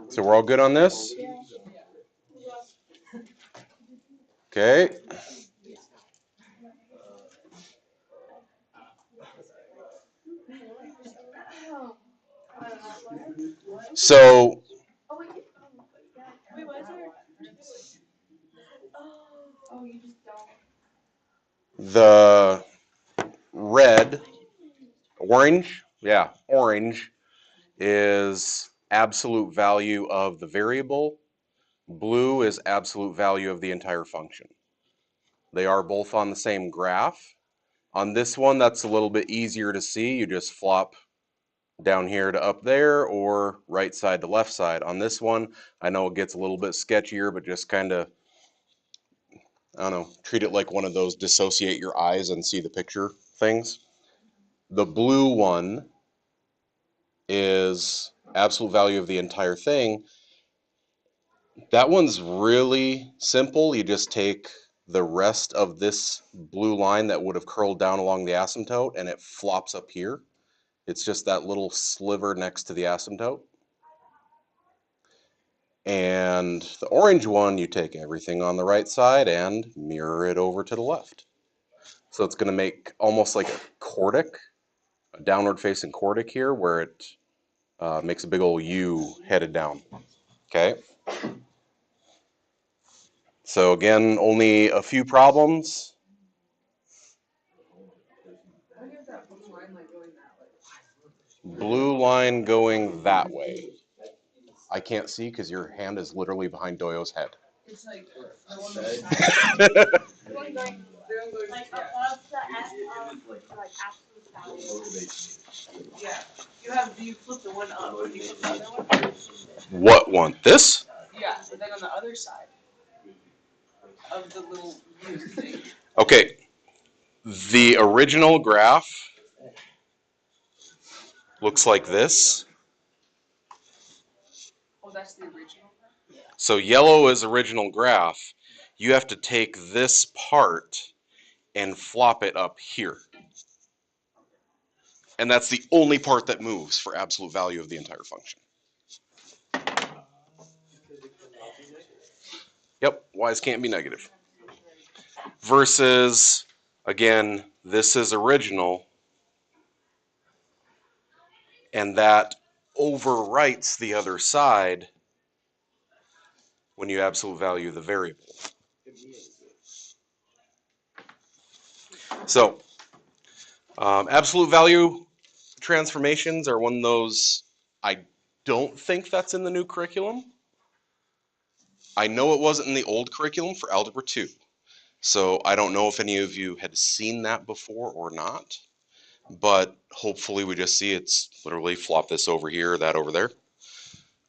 So we're all good on this? Okay. So the red, orange, yeah, orange is absolute value of the variable. Blue is absolute value of the entire function. They are both on the same graph. On this one, that's a little bit easier to see. You just flop down here to up there or right side to left side. On this one, I know it gets a little bit sketchier, but just kind of, I don't know, treat it like one of those dissociate your eyes and see the picture things. The blue one is absolute value of the entire thing. That one's really simple. You just take the rest of this blue line that would have curled down along the asymptote and it flops up here. It's just that little sliver next to the asymptote. And the orange one, you take everything on the right side and mirror it over to the left. So it's going to make almost like a cordic, a downward facing cordic here where it makes a big old U headed down. Okay. So again, only a few problems. Blue line going that way. I can't see because your hand is literally behind Doyo's head. It's like yeah. You flip the one up. You flip the other one. What one? This? Yeah, and then on the other side of the little U thing. Okay. The original graph looks like this. Oh, that's the original. So yellow is original graph. You have to take this part and flop it up here. And that's the only part that moves for absolute value of the entire function. Yep, y's can't be negative. Versus, again, this is original, and that overwrites the other side when you absolute value the variable. So, absolute value transformations are one of those, I don't think that's in the new curriculum. I know it wasn't in the old curriculum for Algebra 2. So I don't know if any of you had seen that before or not, but hopefully we just see it's literally flop this over here, that over there,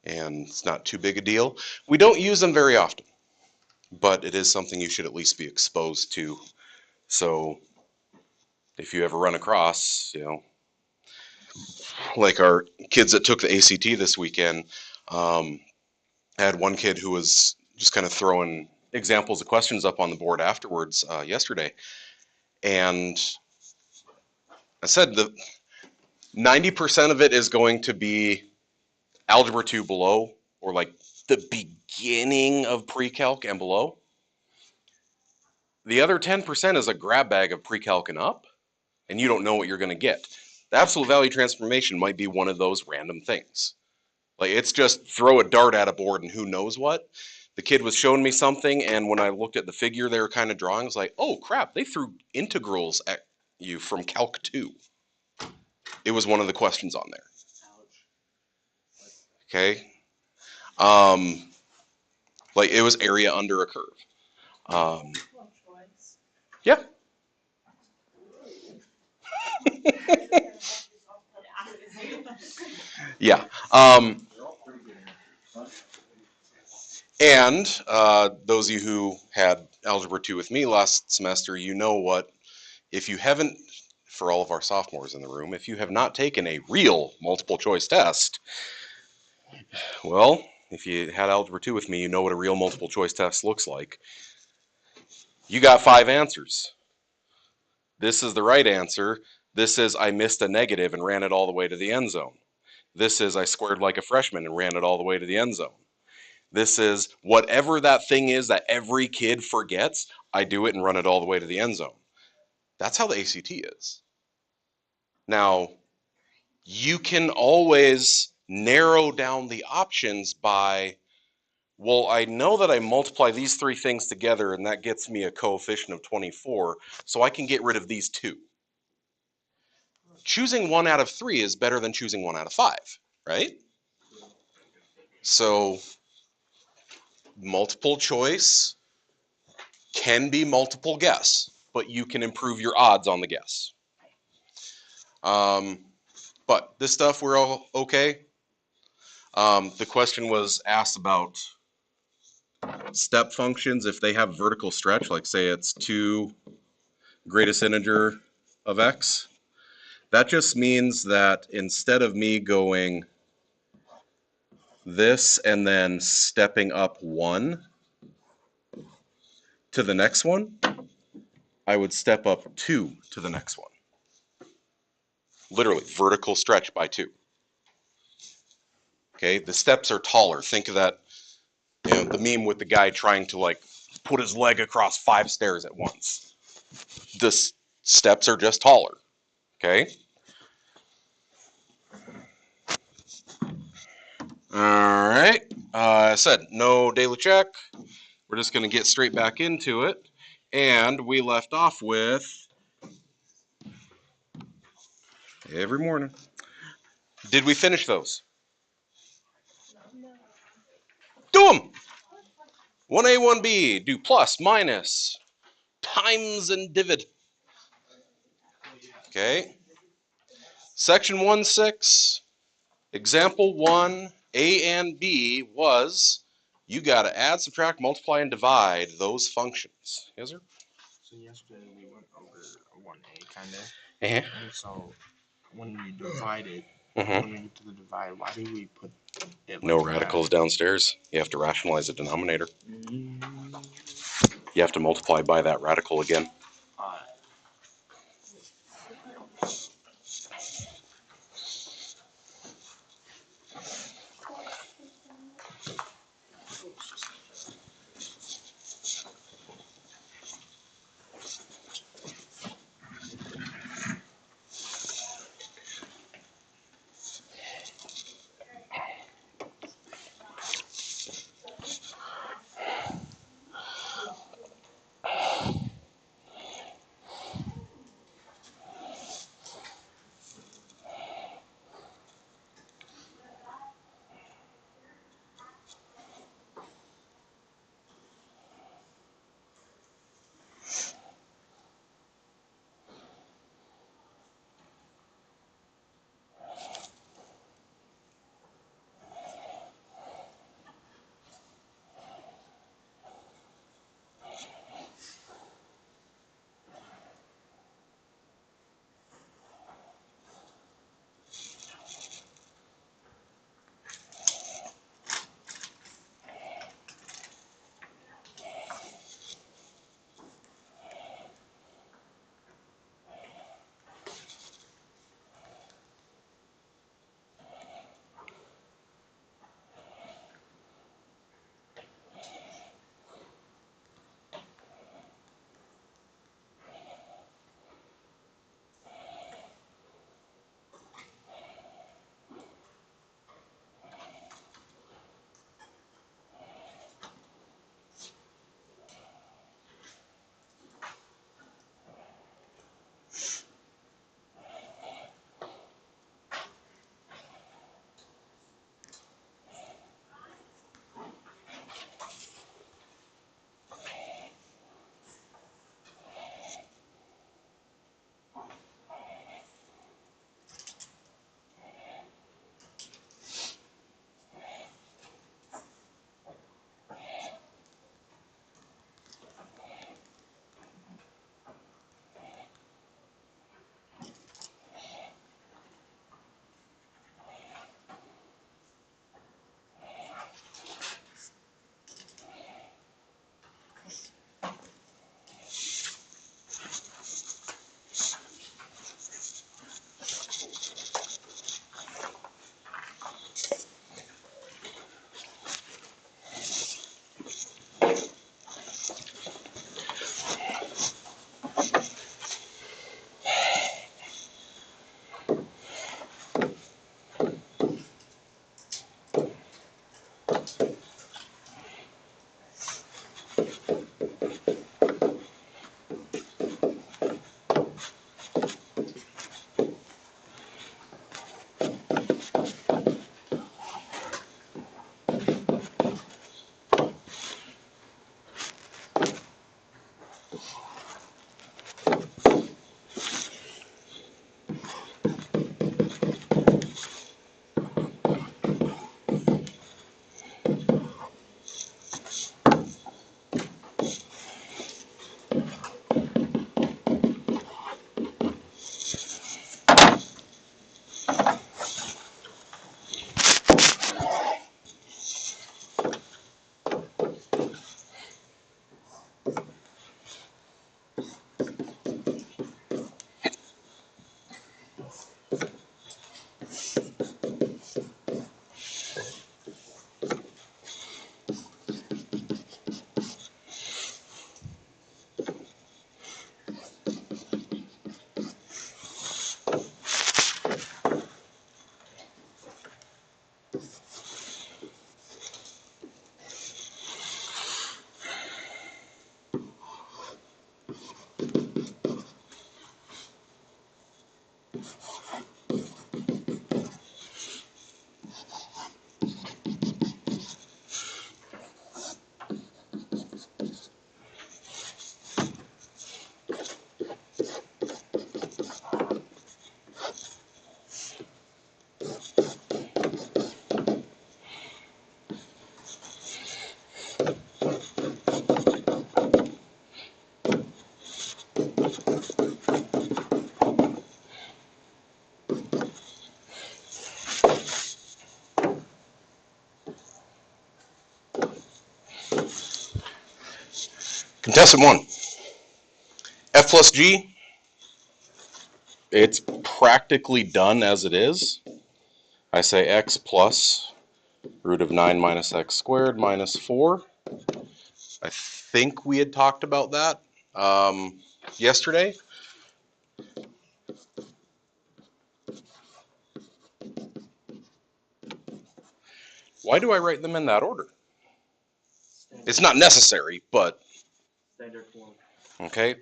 and it's not too big a deal. We don't use them very often, but it is something you should at least be exposed to. So if you ever run across, like our kids that took the ACT this weekend, I had one kid who was just kind of throwing examples of questions up on the board afterwards yesterday. And I said the 90% of it is going to be Algebra 2 below, or like the beginning of pre-calc and below. The other 10% is a grab bag of pre-calc and up, and you don't know what you're going to get. The absolute value transformation might be one of those random things. Like, it's just throw a dart at a board and who knows what. The kid was showing me something, and when I looked at the figure they were kind of drawing, I was like, oh crap, they threw integrals at you from Calc 2. It was one of the questions on there. Okay. Like, it was area under a curve. Yeah. Yeah. And those of you who had Algebra 2 with me last semester, you know what, if you haven't, for all of our sophomores in the room, if you have not taken a real multiple choice test, well, if you had Algebra 2 with me, you know what a real multiple choice test looks like. You got 5 answers. This is the right answer. This is I missed a negative and ran it all the way to the end zone. This is I squared like a freshman and ran it all the way to the end zone. This is whatever that thing is that every kid forgets, I do it and run it all the way to the end zone. That's how the ACT is. Now, you can always narrow down the options by, well, I know that I multiply these three things together and that gets me a coefficient of 24, so I can get rid of these two. Choosing one out of three is better than choosing one out of five, right? So multiple choice can be multiple guess, but you can improve your odds on the guess. But this stuff, we're all okay. The question was asked about step functions if they have vertical stretch, like say it's 2 greatest integer of x. That just means that instead of me going this and then stepping up 1 to the next one, I would step up 2 to the next one. Literally, vertical stretch by 2. Okay, the steps are taller. Think of that, the meme with the guy trying to like put his leg across 5 stairs at once. The steps are just taller. Okay. All right. I said no daily check. We're just going to get straight back into it. And we left off with every morning. Did we finish those? Do them. 1A, 1B. Do plus, minus, times, and divide. Okay. Section 1.6, example 1, A and B was you got to add, subtract, multiply, and divide those functions. Yes, sir? So yesterday we went over 1A kind of. Uh-huh. And so when we divide it, Uh-huh. when we get to the divide, why do we put it No like radicals downstairs. You have to rationalize the denominator. that? You have to multiply by that radical again. Contestant 1. F plus G, it's practically done as it is. I say x plus root of 9 minus x squared minus 4. I think we had talked about that yesterday. Why do I write them in that order? It's not necessary, but Standard form. okay.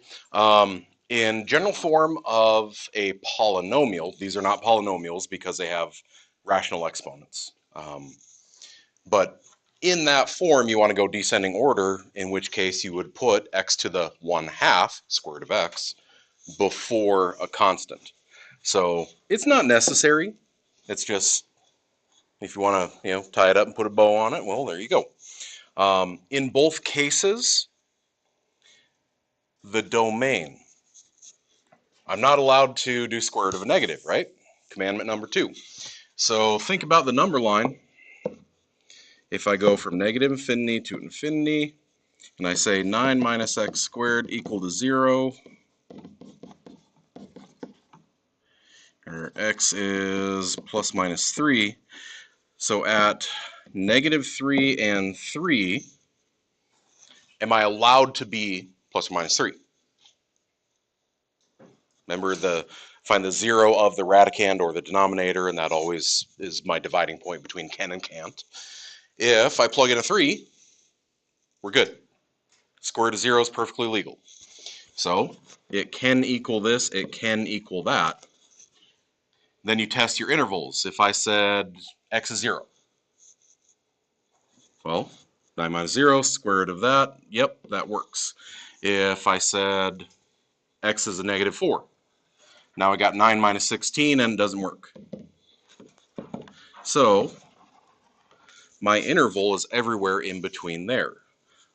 In general form of a polynomial, these are not polynomials because they have rational exponents. But in that form, you want to go descending order, in which case you would put x to the 1/2 square root of x before a constant. So it's not necessary. It's just if you want to, tie it up and put a bow on it, well, there you go. In both cases, the domain. I'm not allowed to do square root of a negative, right? Commandment number 2. So think about the number line. If I go from negative infinity to infinity, and I say 9 minus x squared equal to 0, or x is plus minus 3. So at negative 3 and 3, am I allowed to be plus or minus 3? Remember, find the 0 of the radicand or the denominator, and that always is my dividing point between can and can't. If I plug in a 3, we're good. Square root of 0 is perfectly legal. So it can equal this, it can equal that. Then you test your intervals. If I said x is 0, well, 9 minus 0, square root of that, yep, that works. If I said x is a negative 4, now I got 9 minus 16 and it doesn't work. So my interval is everywhere in between there.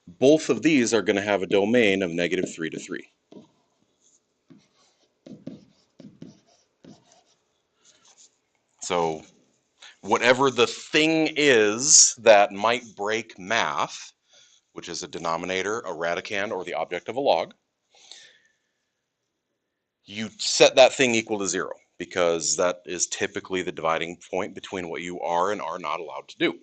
Both of these are going to have a domain of negative 3 to 3. So whatever the thing is that might break math, which is a denominator, a radicand, or the object of a log, you set that thing equal to 0 because that is typically the dividing point between what you are and are not allowed to do.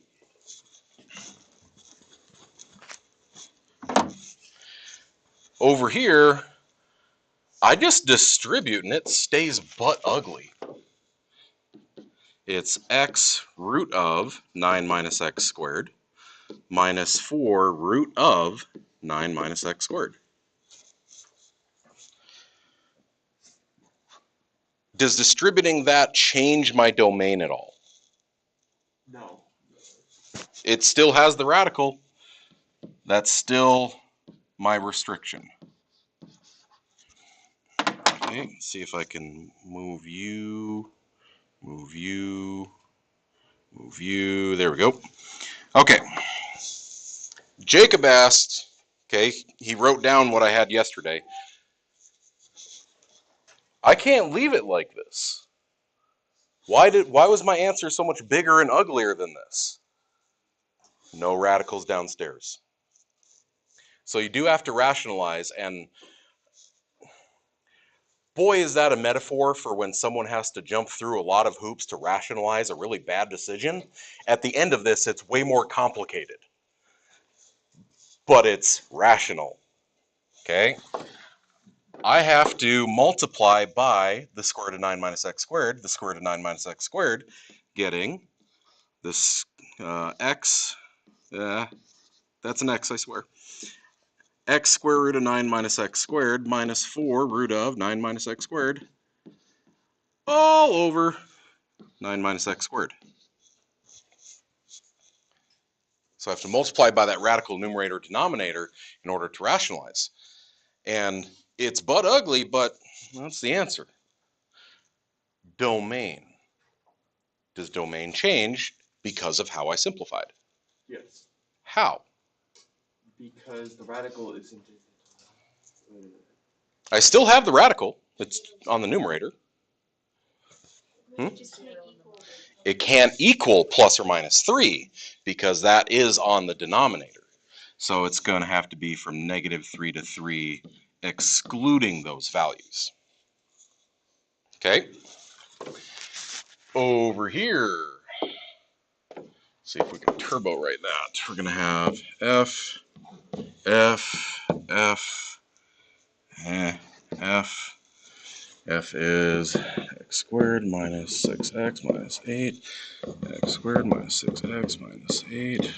Over here, I just distribute and it stays butt ugly. It's x root of 9 minus x squared minus 4 root of 9 minus x squared. Does distributing that change my domain at all? No. It still has the radical. That's still my restriction. Okay, let's see if I can move you, move you, move you. There we go. Okay. Jacob asked, okay, he wrote down what I had yesterday. I can't leave it like this. Why was my answer so much bigger and uglier than this? No radicals downstairs. So you do have to rationalize, and boy, is that a metaphor for when someone has to jump through a lot of hoops to rationalize a really bad decision. At the end of this, it's way more complicated, but it's rational, okay? I have to multiply by the square root of 9 minus x squared, the square root of 9 minus x squared, getting this x, that's an x, I swear. X square root of 9 minus x squared minus 4 root of 9 minus x squared all over 9 minus x squared. So I have to multiply by that radical numerator denominator in order to rationalize. And it's butt ugly, but that's the answer. Domain. Does domain change because of how I simplified? Yes. How? Because the radical isn't. I still have the radical. It's on the numerator. It can't equal plus or minus 3 because that is on the denominator. So it's going to have to be from -3 to 3, excluding those values. Okay. Over here, see if we can turbo write that. We're going to have f, f is x squared minus 6x minus 8, x squared minus 6x minus 8,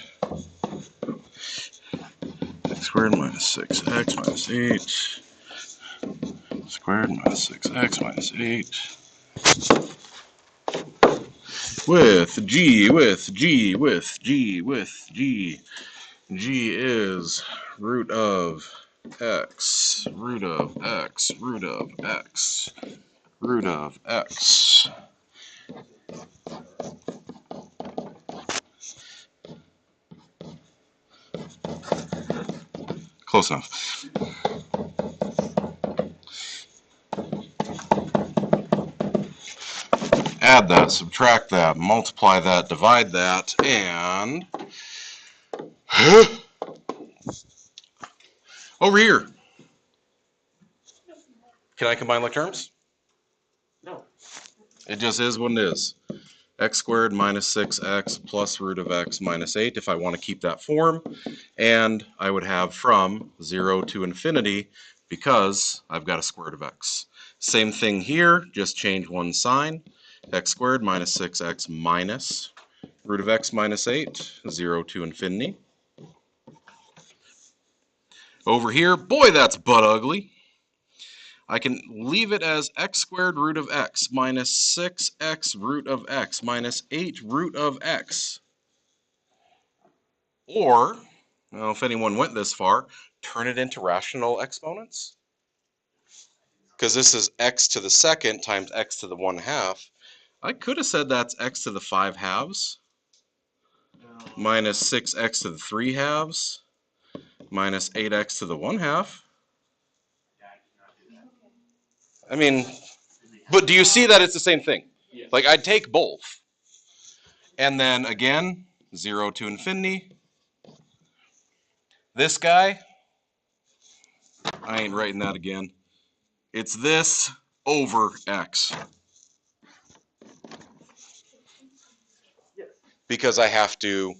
x squared minus 6x minus 8, squared minus 6x minus 8, with g, g is root of x, root of x, root of x, root of x. Close enough. Add that, subtract that, multiply that, divide that, and over here. Can I combine like terms? No. It just is what it is. X squared minus 6x plus root of x minus 8 if I want to keep that form. And I would have from 0 to infinity because I've got a square root of x. Same thing here, just change one sign. X squared minus 6x minus root of x minus 8, 0 to infinity. Over here, boy, that's butt ugly. I can leave it as x squared root of x minus 6x root of x minus 8 root of x. Or, well, if anyone went this far, turn it into rational exponents. Because this is x to the second times x to the 1/2. I could have said that's x to the 5/2 minus 6x to the 3/2 minus 8x to the 1/2. I mean, but do you see that it's the same thing? Yeah. Like, I'd take both. And then, again, 0 to infinity. This guy, I ain't writing that again. It's this over x. Because I have to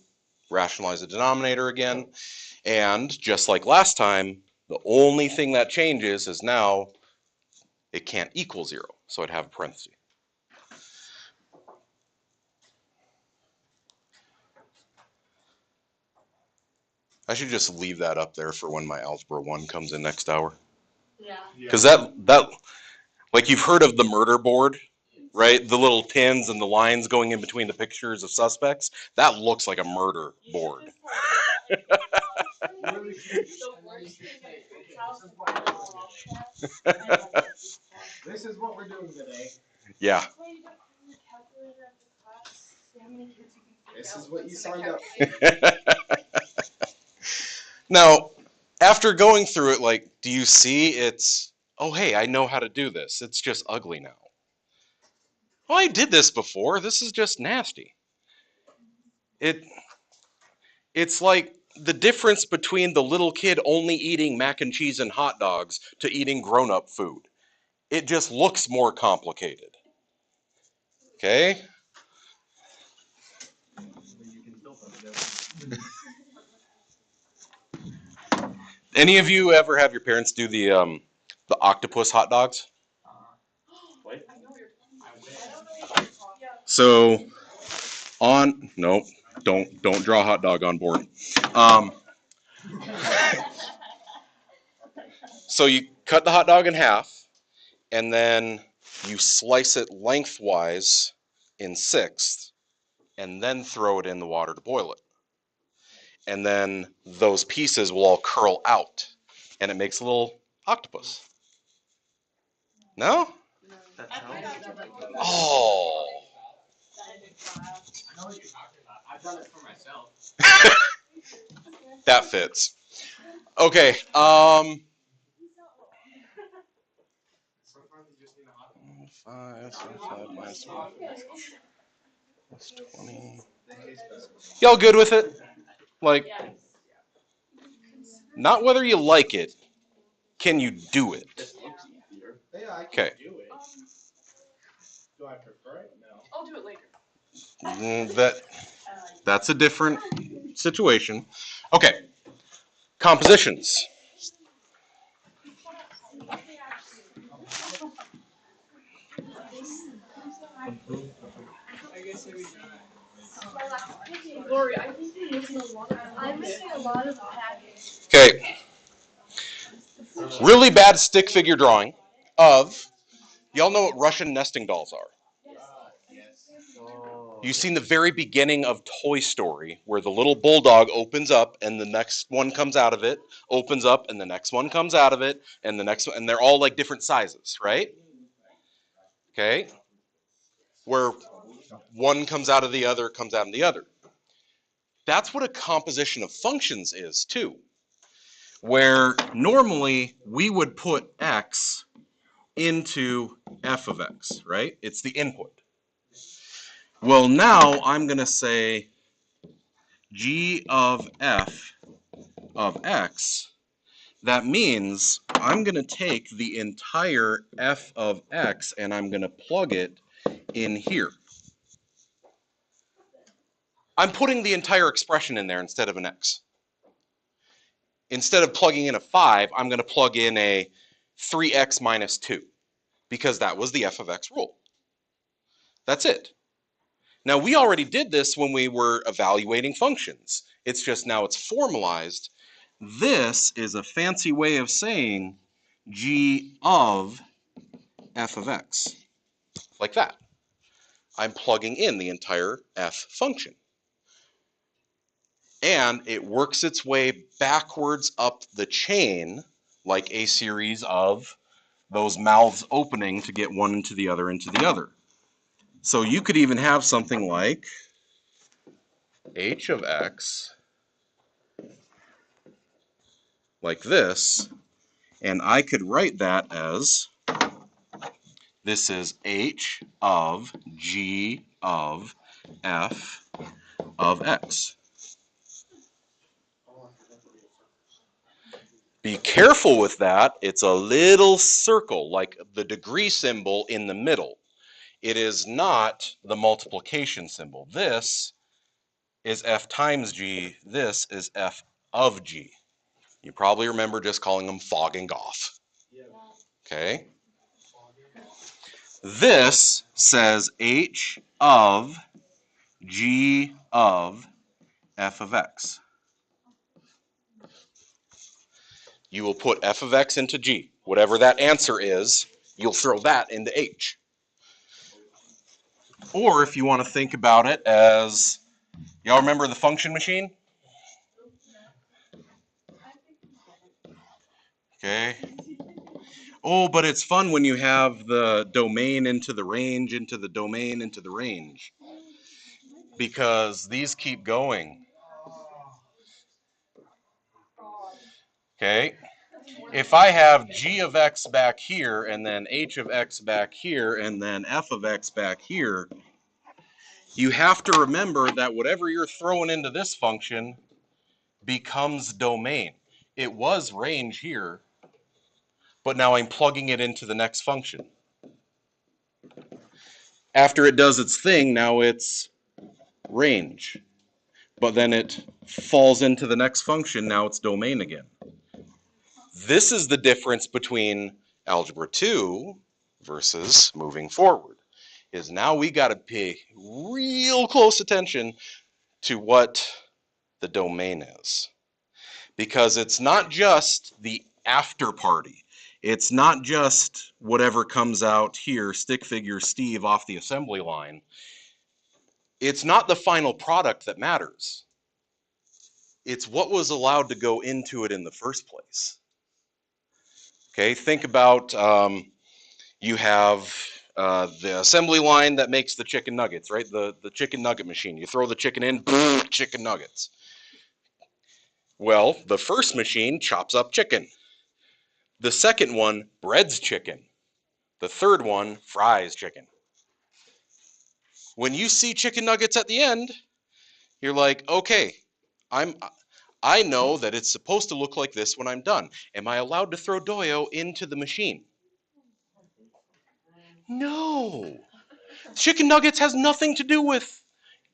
rationalize the denominator again. And just like last time, the only thing that changes is now it can't equal 0. So I'd have a parenthesis. I should just leave that up there for when my Algebra 1 comes in next hour. Yeah. Because that, like you've heard of the murder board, right? The little pins and the lines going in between the pictures of suspects. That looks like a murder board. This is what we're doing today. Yeah. This is what you signed up Now, after going through it, like, do you see it's, oh, hey, I know how to do this. It's just ugly now. Oh, I did this before. This is just nasty. It's like the difference between the little kid only eating mac and cheese and hot dogs to eating grown-up food. It just looks more complicated. Okay? Any of you ever have your parents do the octopus hot dogs? What? So nope, don't draw hot dog on board. So you cut the hot dog in half, and then you slice it lengthwise in sixths, and then throw it in the water to boil it. And then those pieces will all curl out, and it makes a little octopus. No? Oh. I know what you're talking about. I've done it for myself. That fits. Okay. Five minus 1 plus 20. Y'all good with it? Like, Not whether you like it. Can you do it? Okay. Do I prefer it? No. I'll do it later. That's a different situation. Okay. Compositions. I guess every time. Lori, I think you're missing a lot. I'm missing a lot of the package. Okay. Really bad stick figure drawing of, y'all know what Russian nesting dolls are. You've seen the very beginning of Toy Story where the little bulldog opens up and the next one comes out of it, opens up and the next one comes out of it, and the next one, and they're all like different sizes, right? Okay. Where one comes out of the other, comes out of the other. That's what a composition of functions is too. Where normally we would put x into f of x, right? It's the input. Well, now I'm going to say g of f of x. That means I'm going to take the entire f of x and I'm going to plug it in here. I'm putting the entire expression in there instead of an x. Instead of plugging in a 5, I'm going to plug in a 3x minus 2 because that was the f of x rule. That's it. Now, we already did this when we were evaluating functions. It's just now it's formalized. This is a fancy way of saying g of f of x, like that. I'm plugging in the entire f function. And it works its way backwards up the chain like a series of those mouths opening to get one into the other into the other. So you could even have something like h of x like this, and I could write that as this is h of g of f of x. Be careful with that. It's a little circle, like the degree symbol in the middle. It is not the multiplication symbol. This is f times g. This is f of g. You probably remember just calling them fogging off. Okay? This says h of g of f of x. You will put f of x into g. Whatever that answer is, you'll throw that into h. Or if you want to think about it as, y'all remember the function machine? Okay. Oh, but it's fun when you have the domain into the range, into the domain, into the range. Because these keep going. Okay. If I have g of x back here, and then h of x back here, and then f of x back here, you have to remember that whatever you're throwing into this function becomes domain. It was range here, but now I'm plugging it into the next function. After it does its thing, now it's range. But then it falls into the next function, now it's domain again. This is the difference between Algebra 2 versus moving forward, is now we got to pay real close attention to what the domain is. Because it's not just the after party. It's not just whatever comes out here, stick figure Steve off the assembly line. It's not the final product that matters. It's what was allowed to go into it in the first place. Okay, think about you have the assembly line that makes the chicken nuggets, right? The chicken nugget machine. You throw the chicken in, boom, chicken nuggets. Well, the first machine chops up chicken. The second one breads chicken. The third one fries chicken. When you see chicken nuggets at the end, you're like, okay, I know that it's supposed to look like this when I'm done. Am I allowed to throw Doyo into the machine? No. Chicken nuggets has nothing to do with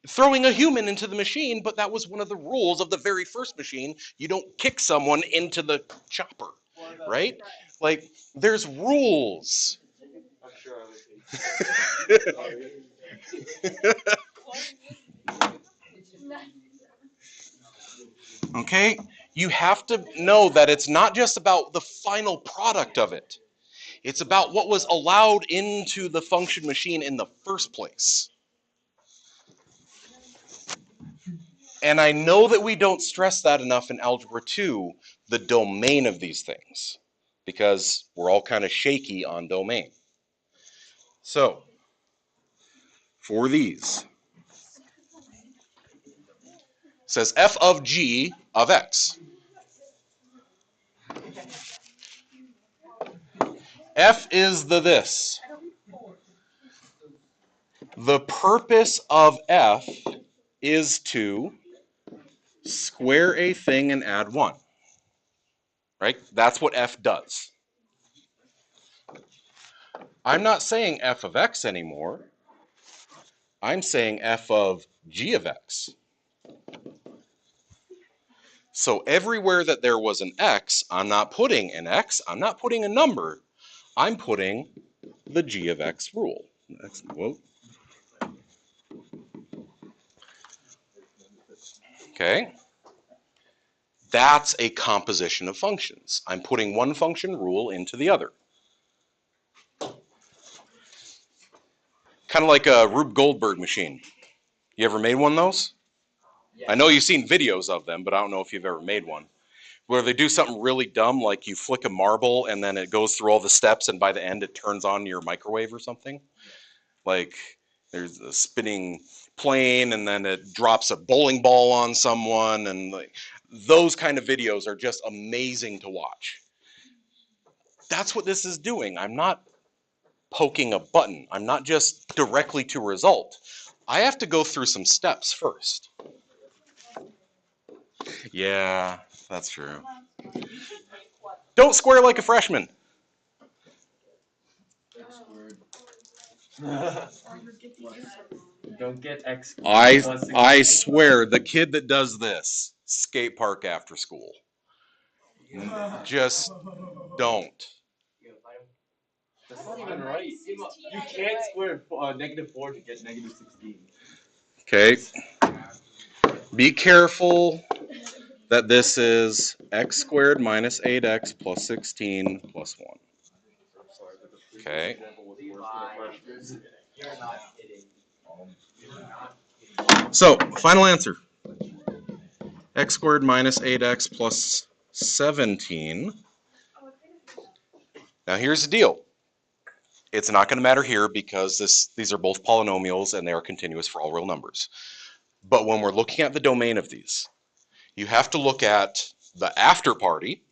throwing a human into the machine, but that was one of the rules of the very first machine. You don't kick someone into the chopper, right? Like, there's rules. Okay? You have to know that it's not just about the final product of it. It's about what was allowed into the function machine in the first place. And I know that we don't stress that enough in Algebra 2, the domain of these things, because we're all kind of shaky on domain. So, for these, it says f of g of x. F is the this. The purpose of f is to square a thing and add 1. Right? That's what f does. I'm not saying f of x anymore. I'm saying f of g of x. So everywhere that there was an x, I'm not putting an x, I'm not putting a number, I'm putting the g of x rule. Okay? That's a composition of functions. I'm putting one function rule into the other. Kind of like a Rube Goldberg machine. You ever made one of those? I know you've seen videos of them, but I don't know if you've ever made one. Where they do something really dumb, like you flick a marble and then it goes through all the steps and by the end it turns on your microwave or something. Like there's a spinning plane and then it drops a bowling ball on someone, and like, those kind of videos are just amazing to watch. That's what this is doing. I'm not poking a button. I'm not just directly to result. I have to go through some steps first. Yeah, that's true. Don't square like a freshman. Don't get X. I swear, the kid that does this, skate park after school. Just don't. That's not even right. You can't square -4 to get -16. Okay. Be careful that this is x squared minus 8x plus 16 plus 1. Okay. So, final answer. X squared minus 8x plus 17. Now here's the deal. It's not going to matter here because these are both polynomials and they are continuous for all real numbers. But when we're looking at the domain of these, you have to look at the after party.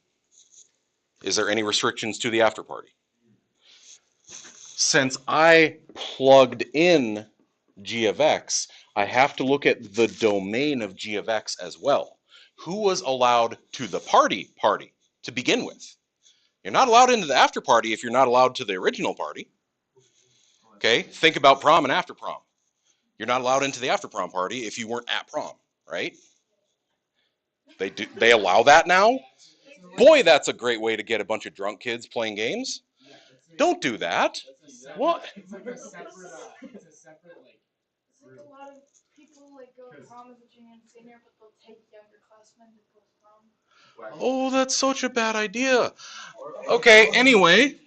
Is there any restrictions to the after party? Since I plugged in g of x, I have to look at the domain of g of x as well. Who was allowed to the party to begin with? You're not allowed into the after party if you're not allowed to the original party. Okay, think about prom and after prom. You're not allowed into the after prom party if you weren't at prom, right? They allow that now? Boy, that's a great way to get a bunch of drunk kids playing games. Don't do that. What? It's like a separate like. It's like a lot of people like go to prom as a junior and senior, but they'll take younger classmen to go to prom. Oh, that's such a bad idea. Okay, anyway.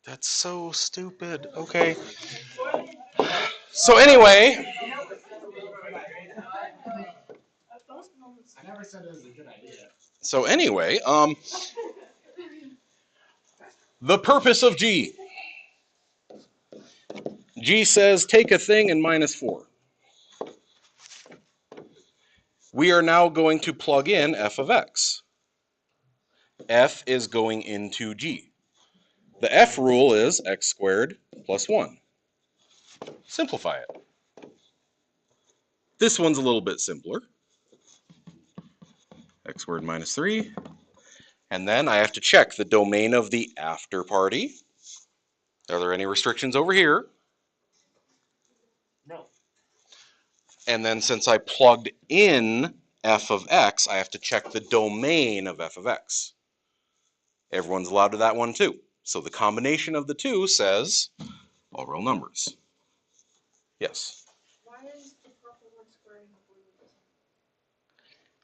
That's so stupid. Okay. So anyway. I never said it was a good idea. So anyway, the purpose of G. G says take a thing and -4. We are now going to plug in f of x. F is going into G. The f rule is x squared plus 1. Simplify it. This one's a little bit simpler. X squared minus 3. And then I have to check the domain of the after party. Are there any restrictions over here? No. And then since I plugged in f of x, I have to check the domain of f of x. Everyone's allowed to that one too. So the combination of the two says all real numbers. Yes. Why is the purple one squared and the blue one isn't?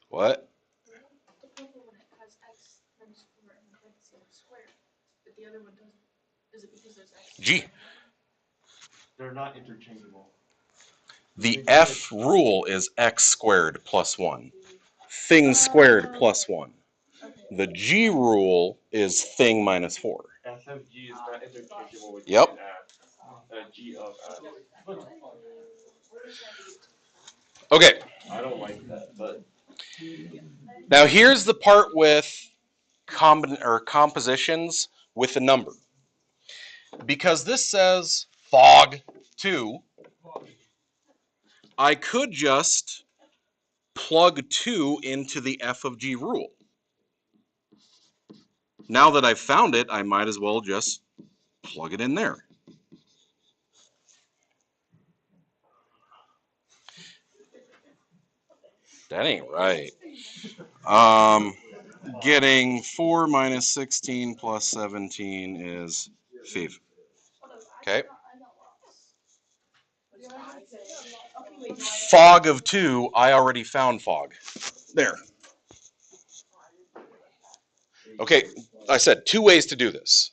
What? The purple one has x minus 4 and the parentheses are squared, but the other one doesn't. Is it because there's x? G. They're not interchangeable. The f rule is x squared plus 1. Thing squared plus 1. Okay. The g rule is thing minus 4. F of G is not interchangeable with Yep. G and F. G of F. Okay. I don't like that, but Now here's the part with compositions with a number. Because this says fog 2, I could just plug 2 into the f of g rule. Now that I've found it, I might as well just plug it in there. That ain't right. Getting 4 minus 16 plus 17 is 5. Okay. Fog of 2, I already found fog. There. Okay, I said 2 ways to do this.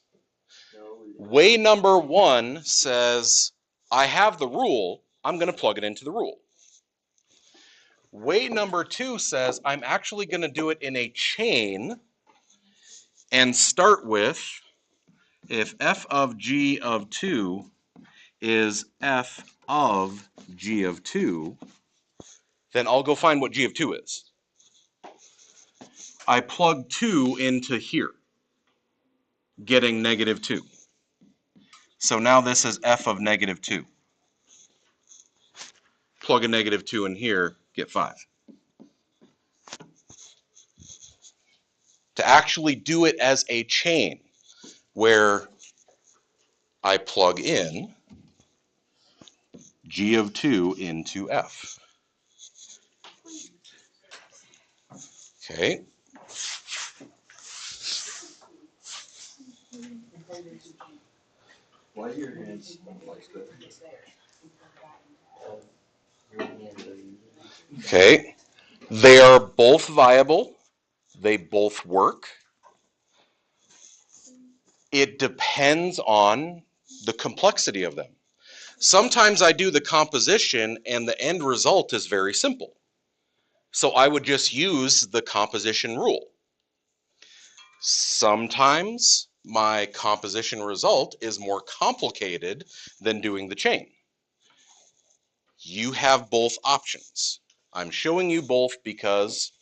Way number 1 says, I have the rule, I'm going to plug it into the rule. Way number 2 says, I'm actually going to do it in a chain and start with, if f of g of 2 is f of g of 2, then I'll go find what g of 2 is. I plug 2 into here, getting negative 2. So now this is f of negative 2. Plug a negative 2 in here, get 5. To actually do it as a chain, where I plug in g of 2 into f. Okay. why do your hands like this? Okay. They are both viable. They both work. It depends on the complexity of them. Sometimes I do the composition and the end result is very simple. So I would just use the composition rule. Sometimes my composition result is more complicated than doing the chain. You have both options. I'm showing you both because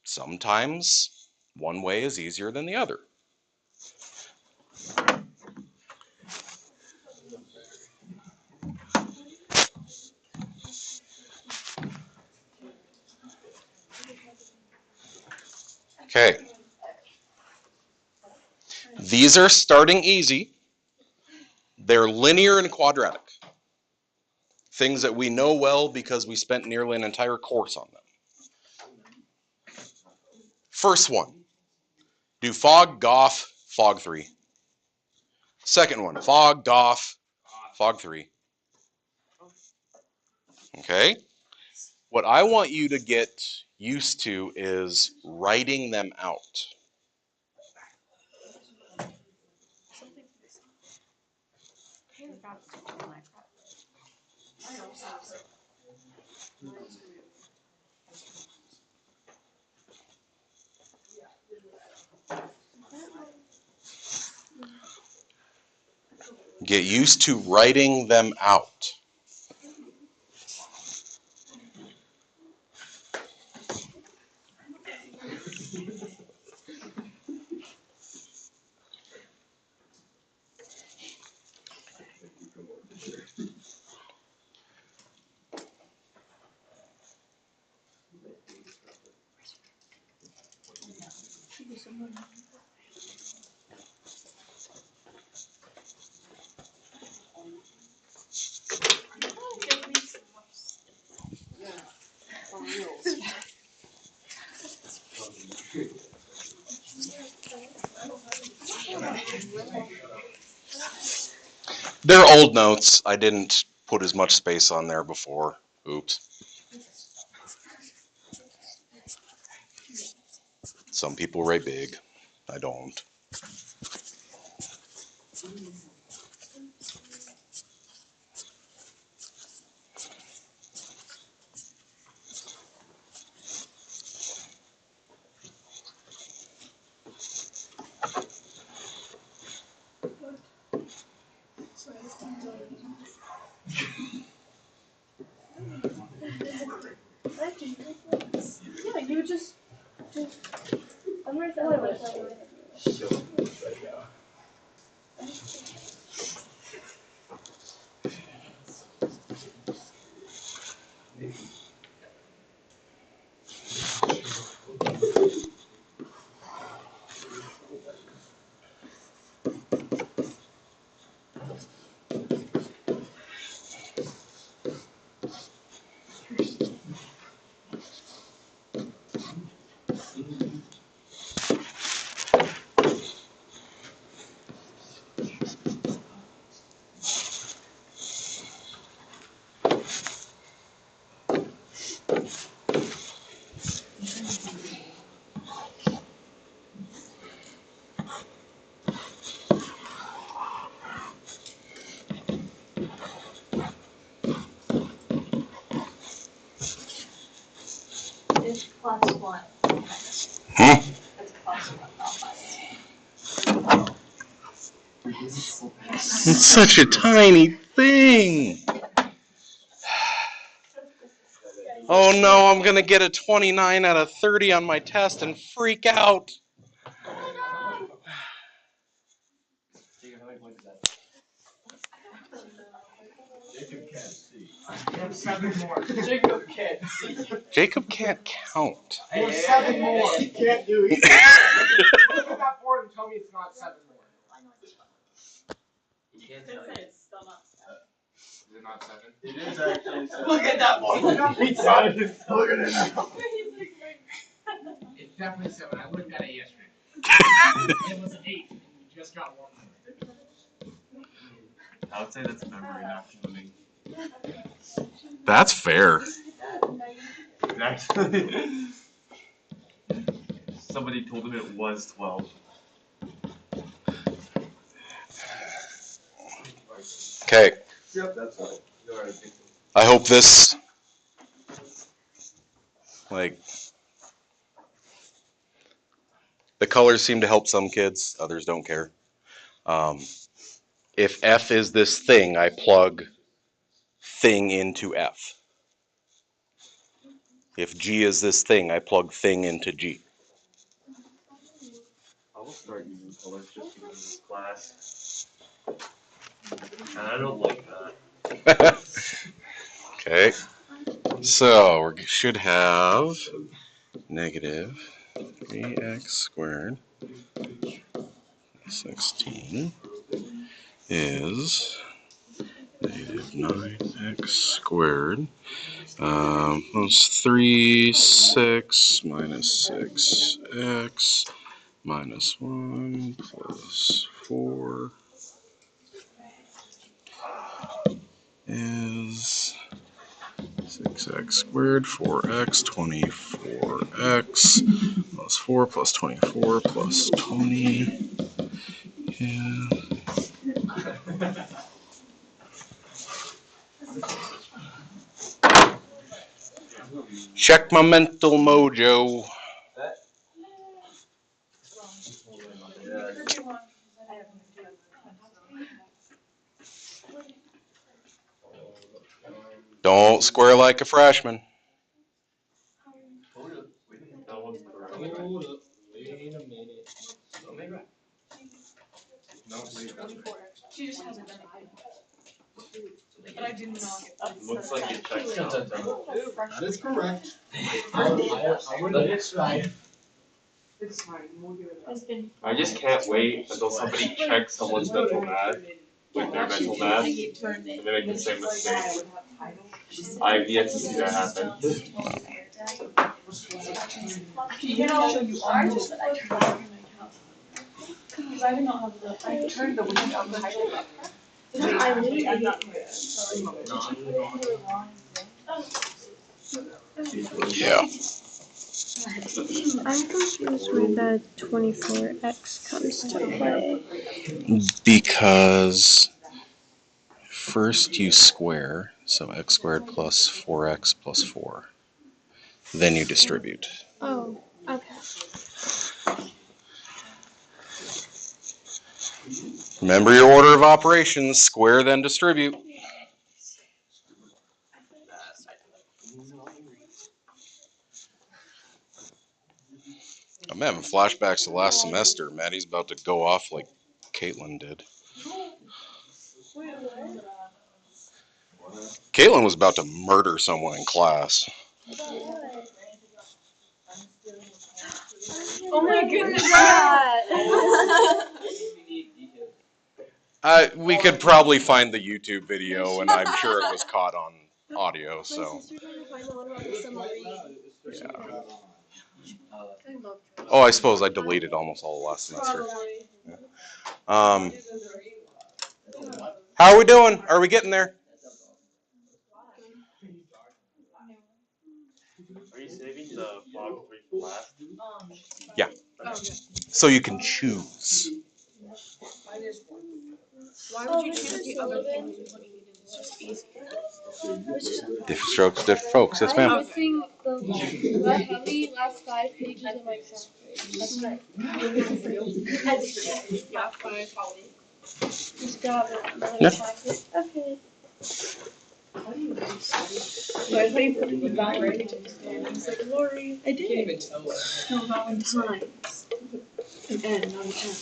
sometimes one way is easier than the other. Okay. These are starting easy. They're linear and quadratic. Things that we know well because we spent nearly an entire course on them. First one, do fog, goff, fog 3. Second one, fog, goff, fog 3. Okay? What I want you to get used to is writing them out. Get used to writing them out. They're old notes. I didn't put as much space on there before. Oops. Some people write big. I don't. Yeah, you just I'm right there. It's class one. Hmm? It's class one, not It's such a tiny thing. Oh no, I'm gonna get a 29 out of 30 on my test and freak out. Jacob can't see. You have 7 more. Jacob can't see. Jacob can't count. You have 7 more. You can't do it. Look at that board and tell me it's not 7 more. You can't tell you. It's still not. Is it not 7? It is actually 7. Look at that board. Look at it now. It's definitely 7. I looked at it yesterday. It was 8, and you just got 1 more. I would say that's memory not counting. That's fair. Actually, somebody told him it was 12. Okay, Yep, that's right. You already picked it. I hope this, like, the colors seem to help some kids, others don't care. If F is this thing, I plug thing into F. If G is this thing, I plug thing into G. I will start using colors just because of this class. And I don't like that. Okay, so we should have negative 3x squared 16 is negative 9x squared plus 3, 6 minus 6x minus 1 plus 4 is 6x squared, 4x, 24x plus 4 plus 24 plus 20 is... Check my mental mojo. Don't square like a freshman. That one's correct. Hold up. Wait a minute. No, wait, that's right. She just hasn't done it. But I did not. Looks like it checks out. That is correct. I would let it slide. It's fine. We'll give it up. I just can't wait until somebody checks someone's mental math with their mental math, and they make the same mistake. I've yet to see that happen. You know, you are just that I turned on my account. Because I did not have the, I turned the window on the highlight button. I literally Yeah. I'm confused where the 24x comes to play. Because first you square, so x squared plus 4x plus 4. Then you distribute. Oh, okay. Remember your order of operations, square then distribute. I'm having flashbacks to last semester. Maddie's about to go off like Caitlin did. Caitlin was about to murder someone in class. Oh my goodness. We could probably find the YouTube video, and I'm sure it was caught on audio. So. Yeah. Oh, I suppose I deleted almost all of last semester. Yeah. How are we doing? Are we getting there? Are you saving the fog 3 for last? Yeah. So you can choose. Why would you choose the other thing? It's just easy. Different strokes, different folks. Yes, ma'am. I'm missing the heavy last 5 pages of my exam. That's right. Yeah, 5. Just got another Yeah. packet. Okay. So I thought you put the Valentine's Day. I was like, Lori. I did. No, Valentine's. An N, not an M.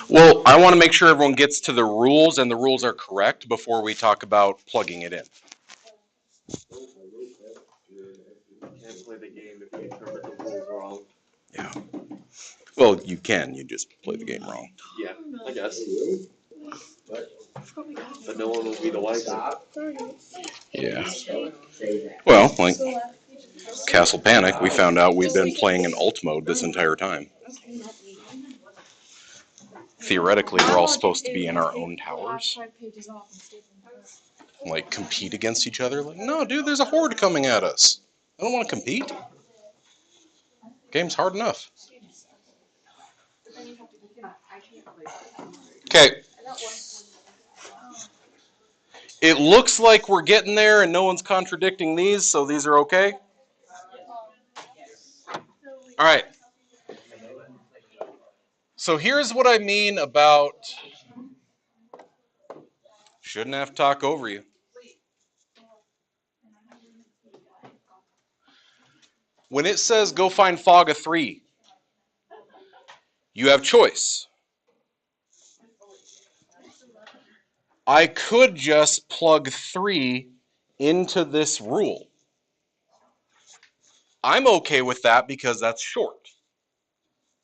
Well, I want to make sure everyone gets to the rules and the rules are correct before we talk about plugging it in. Can't play the game if you interpret the rules wrong. Yeah. Well, you can. You just play the game wrong. Yeah, I guess. But no one will be the wiser. Yeah. Well, like Castle Panic, we found out we've been playing in alt mode this entire time. Theoretically, we're all supposed to be in our own towers. Like, compete against each other. Like, no, dude, there's a horde coming at us. I don't want to compete. Game's hard enough. Okay. It looks like we're getting there and no one's contradicting these, so these are okay. All right. So here's what I mean about shouldn't have to talk over you. When it says go find fog of 3, you have choice. I could just plug 3 into this rule. I'm okay with that because that's short.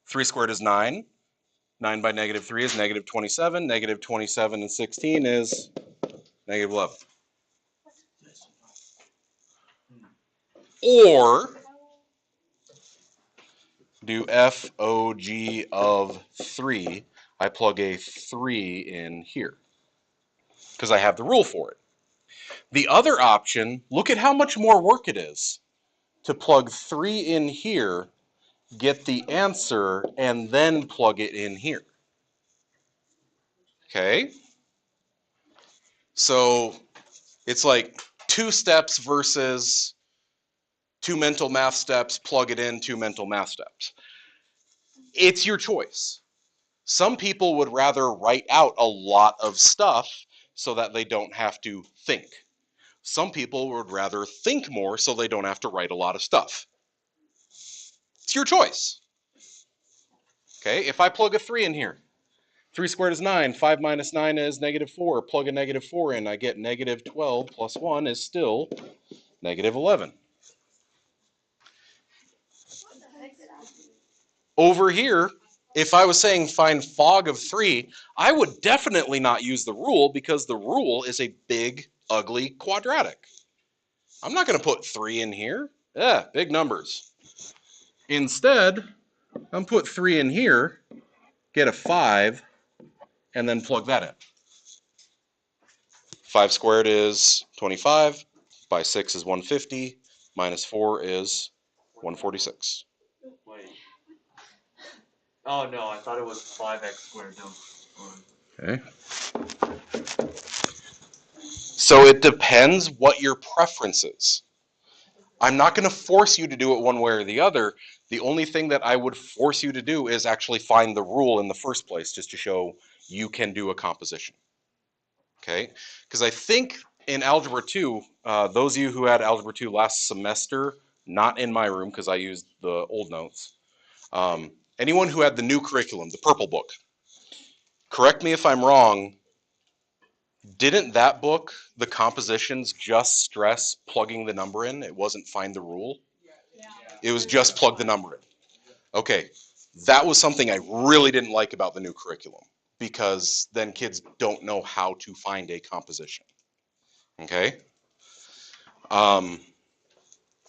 3 squared is 9. 9 by negative 3 is negative 27. Negative 27 and 16 is negative 11. Or do FOG of 3. I plug a 3 in here because I have the rule for it. The other option, look at how much more work it is to plug 3 in here, get the answer, and then plug it in here. Okay? So it's like 2 steps versus 2 mental math steps, plug it in, 2 mental math steps. It's your choice. Some people would rather write out a lot of stuff so that they don't have to think. Some people would rather think more so they don't have to write a lot of stuff. It's your choice. Okay, if I plug a 3 in here, 3 squared is 9, 5 minus 9 is negative 4, plug a negative 4 in, I get negative 12 plus 1 is still negative 11. Over here, if I was saying find fog of 3, I would definitely not use the rule because the rule is a big, ugly quadratic. I'm not going to put 3 in here. Yeah, big numbers. Instead, I'm put 3 in here, get a 5, and then plug that in. 5 squared is 25, by 6 is 150, minus 4 is 146. Wait. Oh no, I thought it was 5x squared. No. Okay. So it depends what your preference is. I'm not going to force you to do it one way or the other. The only thing that I would force you to do is actually find the rule in the first place, just to show you can do a composition. Okay? Because I think in Algebra 2, those of you who had Algebra 2 last semester, not in my room because I used the old notes, anyone who had the new curriculum, the purple book, correct me if I'm wrong, didn't that book, the compositions, just stress plugging the number in? It wasn't find the rule? It was just plug the number in. Okay, that was something I really didn't like about the new curriculum, because then kids don't know how to find a composition. Okay?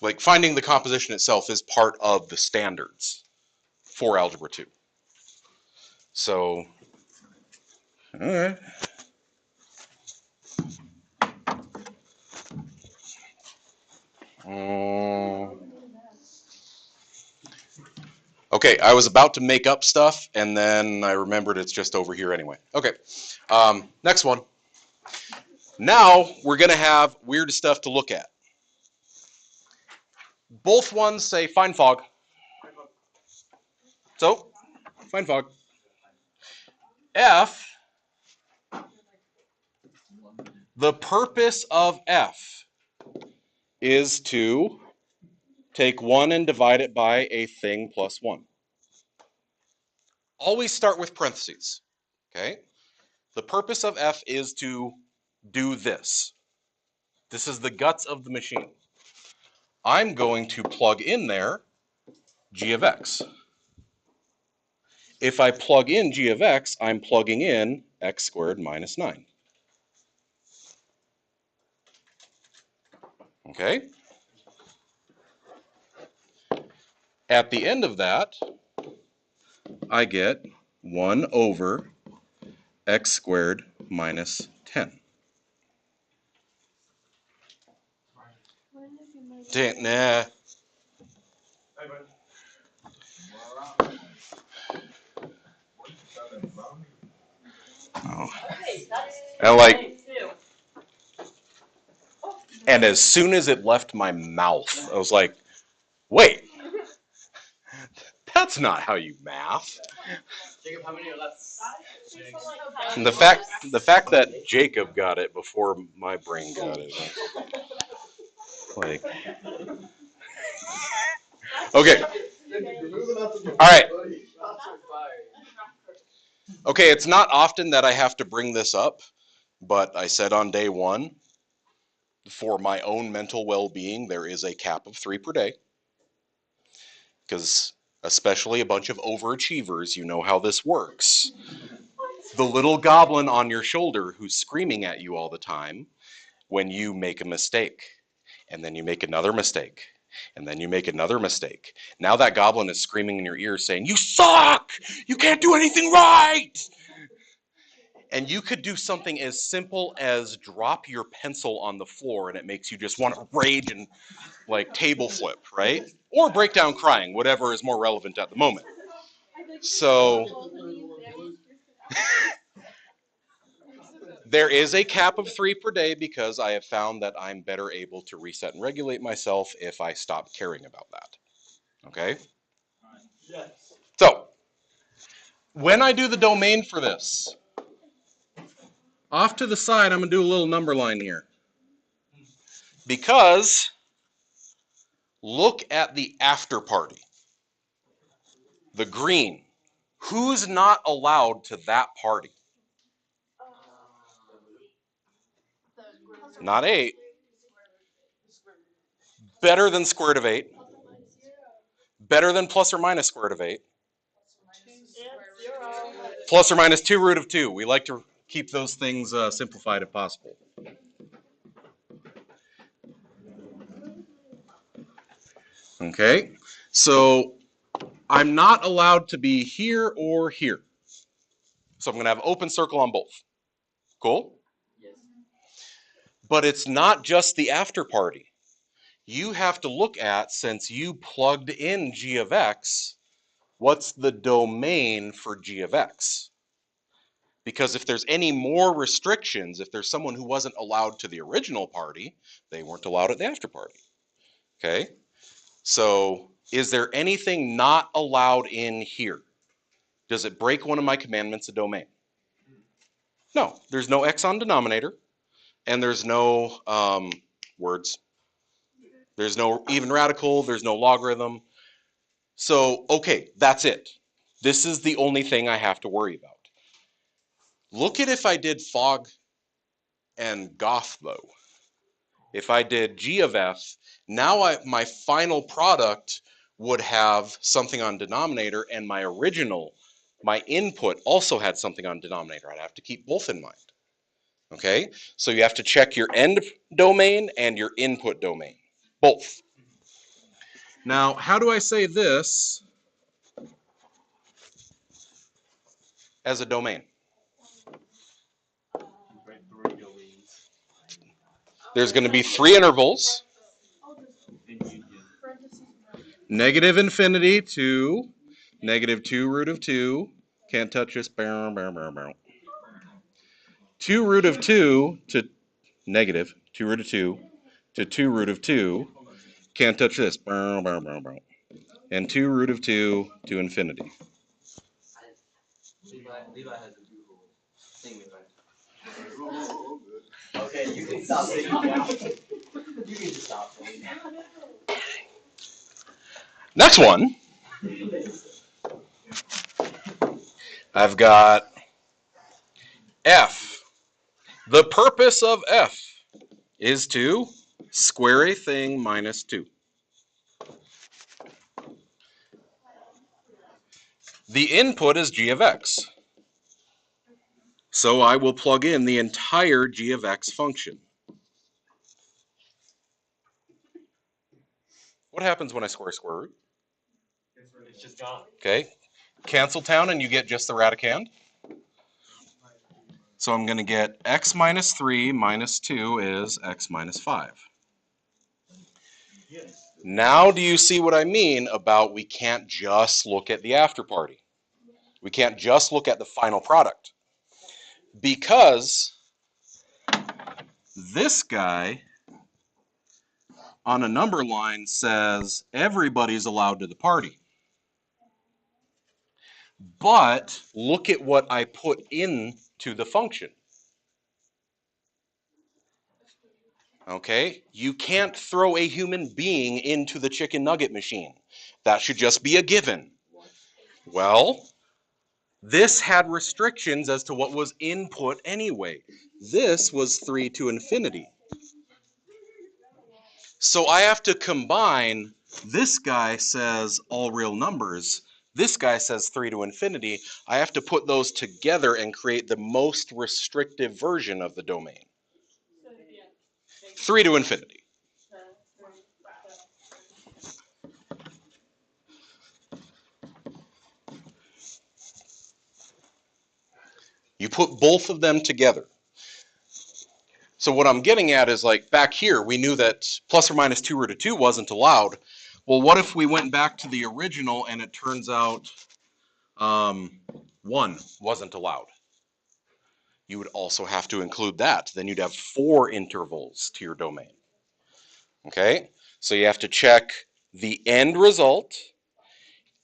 Like finding the composition itself is part of the standards for Algebra 2. So, all right. Okay, I was about to make up stuff, and then I remembered it's just over here anyway. Okay, next one. Now we're going to have weird stuff to look at. Both ones say find fog. So, find fog. F, the purpose of F is to take 1 and divide it by a thing plus 1. Always start with parentheses, okay? The purpose of F is to do this. This is the guts of the machine. I'm going to plug in there g of x. If I plug in g of x, I'm plugging in x squared minus 9. Okay? At the end of that, I get 1 over x squared minus 10. Nah. Oh. And like, and as soon as it left my mouth, I was like, wait, that's not how you math. Jacob, how many are left? And the fact that Jacob got it before my brain got it. Like, okay. All right. Okay, it's not often that I have to bring this up, but I said on day 1, for my own mental well-being, there is a cap of 3 per day. Because especially a bunch of overachievers, you know how this works. The little goblin on your shoulder who's screaming at you all the time when you make a mistake, and then you make another mistake, and then you make another mistake. Now that goblin is screaming in your ear saying, "You suck! You can't do anything right!" And you could do something as simple as drop your pencil on the floor and it makes you just want to rage and like table flip, right? Or break down crying, whatever is more relevant at the moment. So there is a cap of 3 per day because I have found that I'm better able to reset and regulate myself if I stop caring about that. Okay? So when I do the domain for this, off to the side, I'm going to do a little number line here. Because look at the after party. The green. Who's not allowed to that party? Not 8. Better than square root of 8. Better than plus or minus square root of 8. Plus or minus 2 root of 2. We like to keep those things simplified if possible. Okay, so I'm not allowed to be here or here. So I'm going to have open circle on both. Cool? Yes. But it's not just the after party. You have to look at, since you plugged in g of x, what's the domain for g of x? Because if there's any more restrictions, if there's someone who wasn't allowed to the original party, they weren't allowed at the after party. Okay? So is there anything not allowed in here? Does it break one of my commandments of domain? No, there's no x on denominator, and there's no words. There's no even radical, there's no logarithm. So, okay, that's it. This is the only thing I have to worry about. Look at if I did fog and goth, though. If I did g of f, now my final product would have something on denominator, and my input also had something on denominator. I'd have to keep both in mind. Okay, so you have to check your end domain and your input domain, both. Now, how do I say this as a domain? There's going to be 3 intervals. Negative infinity to negative 2 root of 2. Can't touch this. 2 root of 2 to negative 2 root of 2 to 2 root of 2. Can't touch this. And 2 root of 2 to infinity. Levi has a Google thing. Okay, you can stop singing now. You can just stop singing now. Next one, I've got f. The purpose of f is to square a thing minus 2. The input is g of x. So I will plug in the entire g of x function. What happens when I square root? It's just gone. Okay, cancel town and you get just the radicand. So I'm going to get x minus 3 minus 2 is x minus 5. Now do you see what I mean about we can't just look at the after party? We can't just look at the final product. Because this guy on a number line says everybody's allowed to the party. But look at what I put into the function. Okay, you can't throw a human being into the chicken nugget machine. That should just be a given. Well, this had restrictions as to what was input anyway. This was 3 to infinity. So I have to combine, this guy says all real numbers, this guy says 3 to infinity. I have to put those together and create the most restrictive version of the domain. 3 to infinity. You put both of them together. So what I'm getting at is, like, back here, we knew that plus or minus 2 root of 2 wasn't allowed. Well, what if we went back to the original and it turns out 1 wasn't allowed? You would also have to include that. Then you'd have 4 intervals to your domain. Okay? So you have to check the end result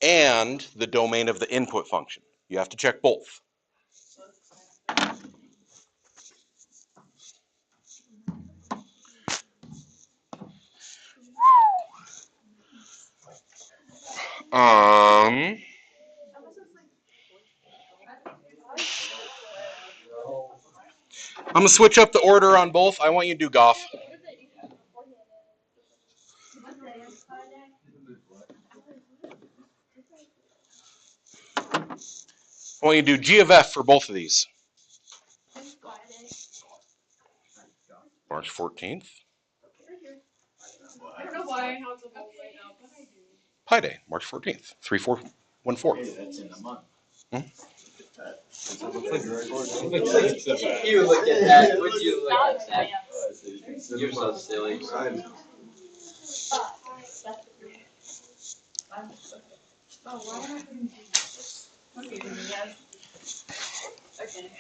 and the domain of the input function. You have to check both. I'm going to switch up the order on both. I want you to do Goff. I want you to do G of F for both of these. March 14th. I don't know why. How it's a whole right now. Pi Day, March 14th, 3414. That's in a month. You look at that. Would you look at that? You're so silly. Oh, why am I doing this? Okay, yes. Okay.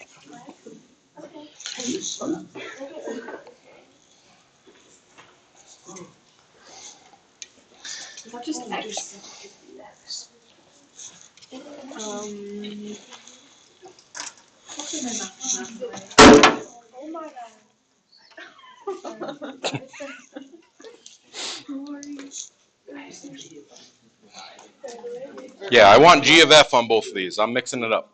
Is that just X? What's in my mouth? Oh my god. Yeah, I want G of F on both of these. I'm mixing it up.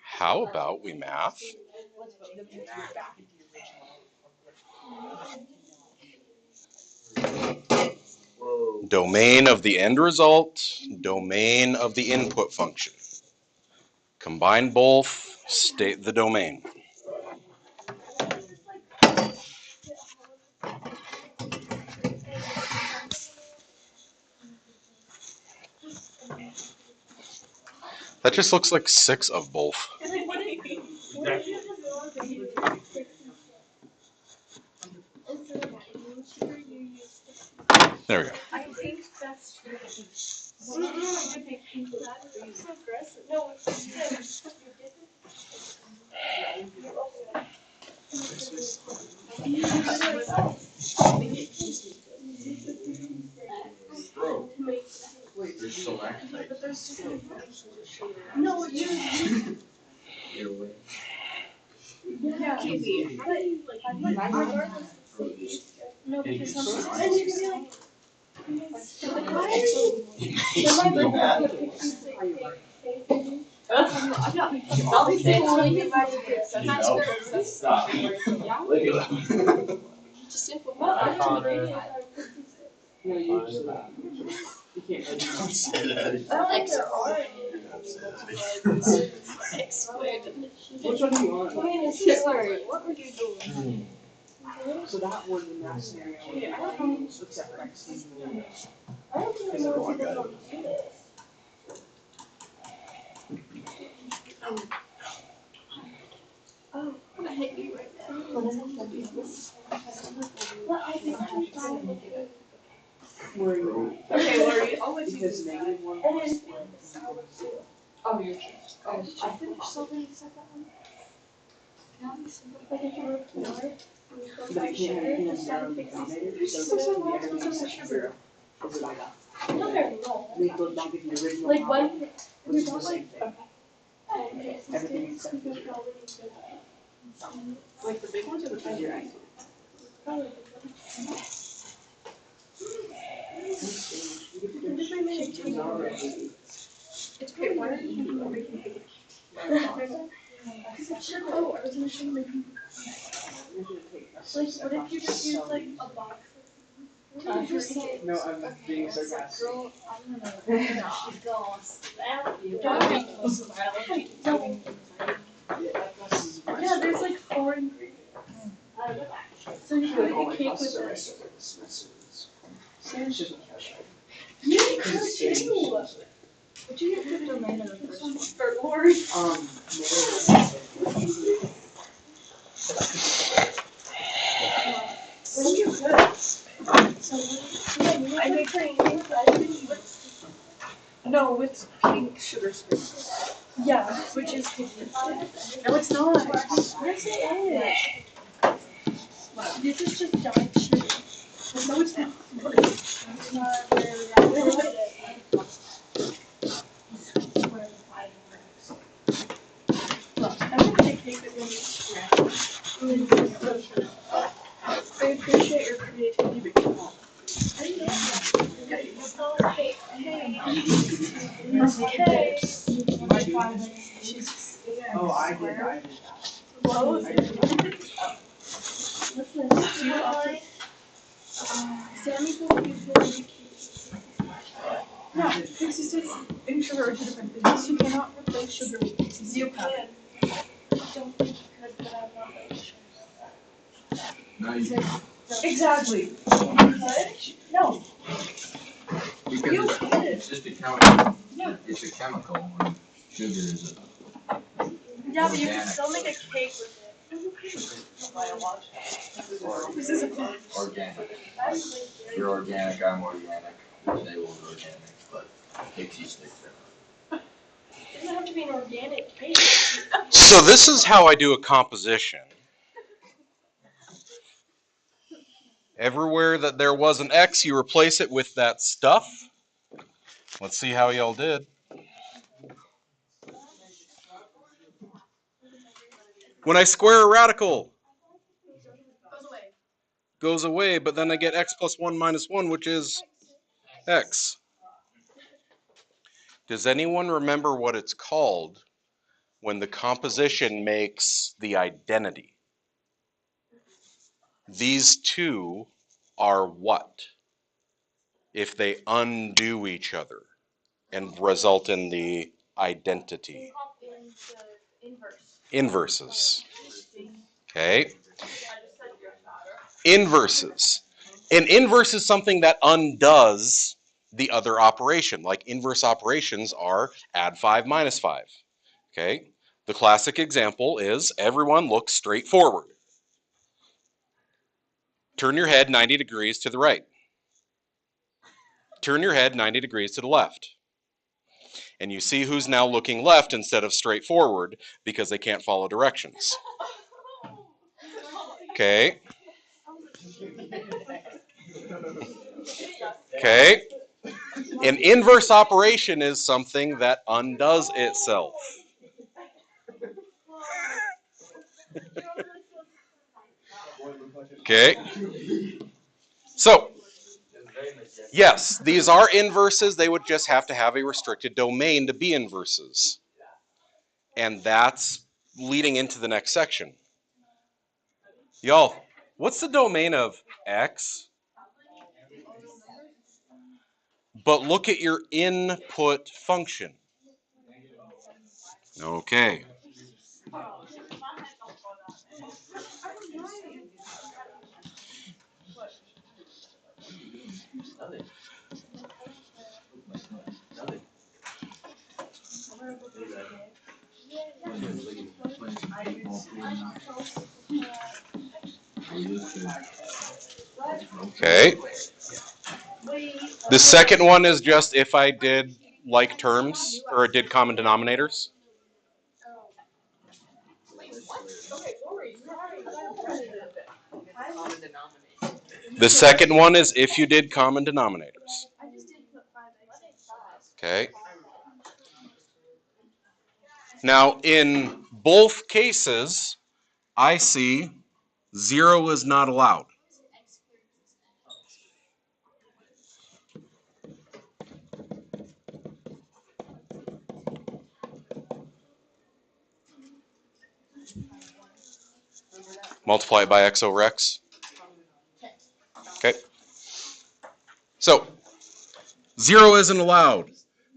How about we math? Domain of the end result, domain of the input function. Combine both, state the domain. That just looks like 6 of both. There we go. I think that's true. No, you. Yeah, easy. No, because sometimes you're gonna be like. I'll be saying when you buy your kids. Stop. Which one do you want? Sorry, what were you doing? So that one in that scenario. Yeah, I don't know. Except for X. I don't think I know if people don't do this. Oh, I'm gonna hit you right now. Well, I think I'm fine. Where are you? Okay, Lori, I'll let you do Because that. negative one. And then salad too. Oh, you're true. Oh, I finished something except that one. Like if you were to know it, But I can't have anything on zero denominator, so it's gonna be everything except zero. Is it like that? no, no. We will not give you the original. Like when which we is the don't same like thing. Everything except the zero. like the big ones or the tiny ones? It's great. Why are you making it? Because it should go. I was gonna show you my people. Like, what if you just use like a box? What did you say? No, I'm being sarcastic. Girl, I'm gonna. She's gonna slap you. Yeah, there's like 4 ingredients. So you can make a cake with this. It's just a threshold. You could too. Would you get the domain of the first one? For Lori. Well, you could. I make pink. No, with pink sugar sprinkles. Yeah, which is hideous. No, it's not. Yes, it is. This is just dyed sugar. No, it's not. It's not very Look, I'm gonna take cake that really I appreciate your creativity, but you won't. Oh, I did that. Listen, you are. Sammy will use really cute. Yeah, Pixie's just introvert to different things. You cannot replace sugar with Pixie's. You can. I don't think you could, but I'm not really sure. Nice. Exactly. No. Because You it's just a chemical. Yeah. It's a chemical. And sugar is Yeah, but you can still make a cake with it. This is organic. You're organic, I'm organic. They will be organic, but pixie sticks are not. It doesn't have to be an organic cake. So this is how I do a composition. Everywhere that there was an X, you replace it with that stuff. Let's see how y'all did. When I square a radical, goes away, but then I get x plus 1 minus 1, which is x. Does anyone remember what it's called when the composition makes the identity? These two are what if they undo each other and result in the identity? Inverses. Okay. Inverses. An inverse is something that undoes the other operation. Like inverse operations are add 5 minus 5. Okay. The classic example is everyone looks straight forward. Turn your head 90 degrees to the right. Turn your head 90 degrees to the left. And you see who's now looking left instead of straight forward because they can't follow directions. Okay. Okay. An inverse operation is something that undoes itself. Okay. So, yes, these are inverses. They would just have to have a restricted domain to be inverses. And that's leading into the next section. Y'all, what's the domain of X? But look at your input function. Okay. Okay. The second one is just if I did like terms or did common denominators. The second one is if you did common denominators. Okay. Now, in both cases, I see 0 is not allowed. Multiply it by x over x. Okay. So, 0 isn't allowed.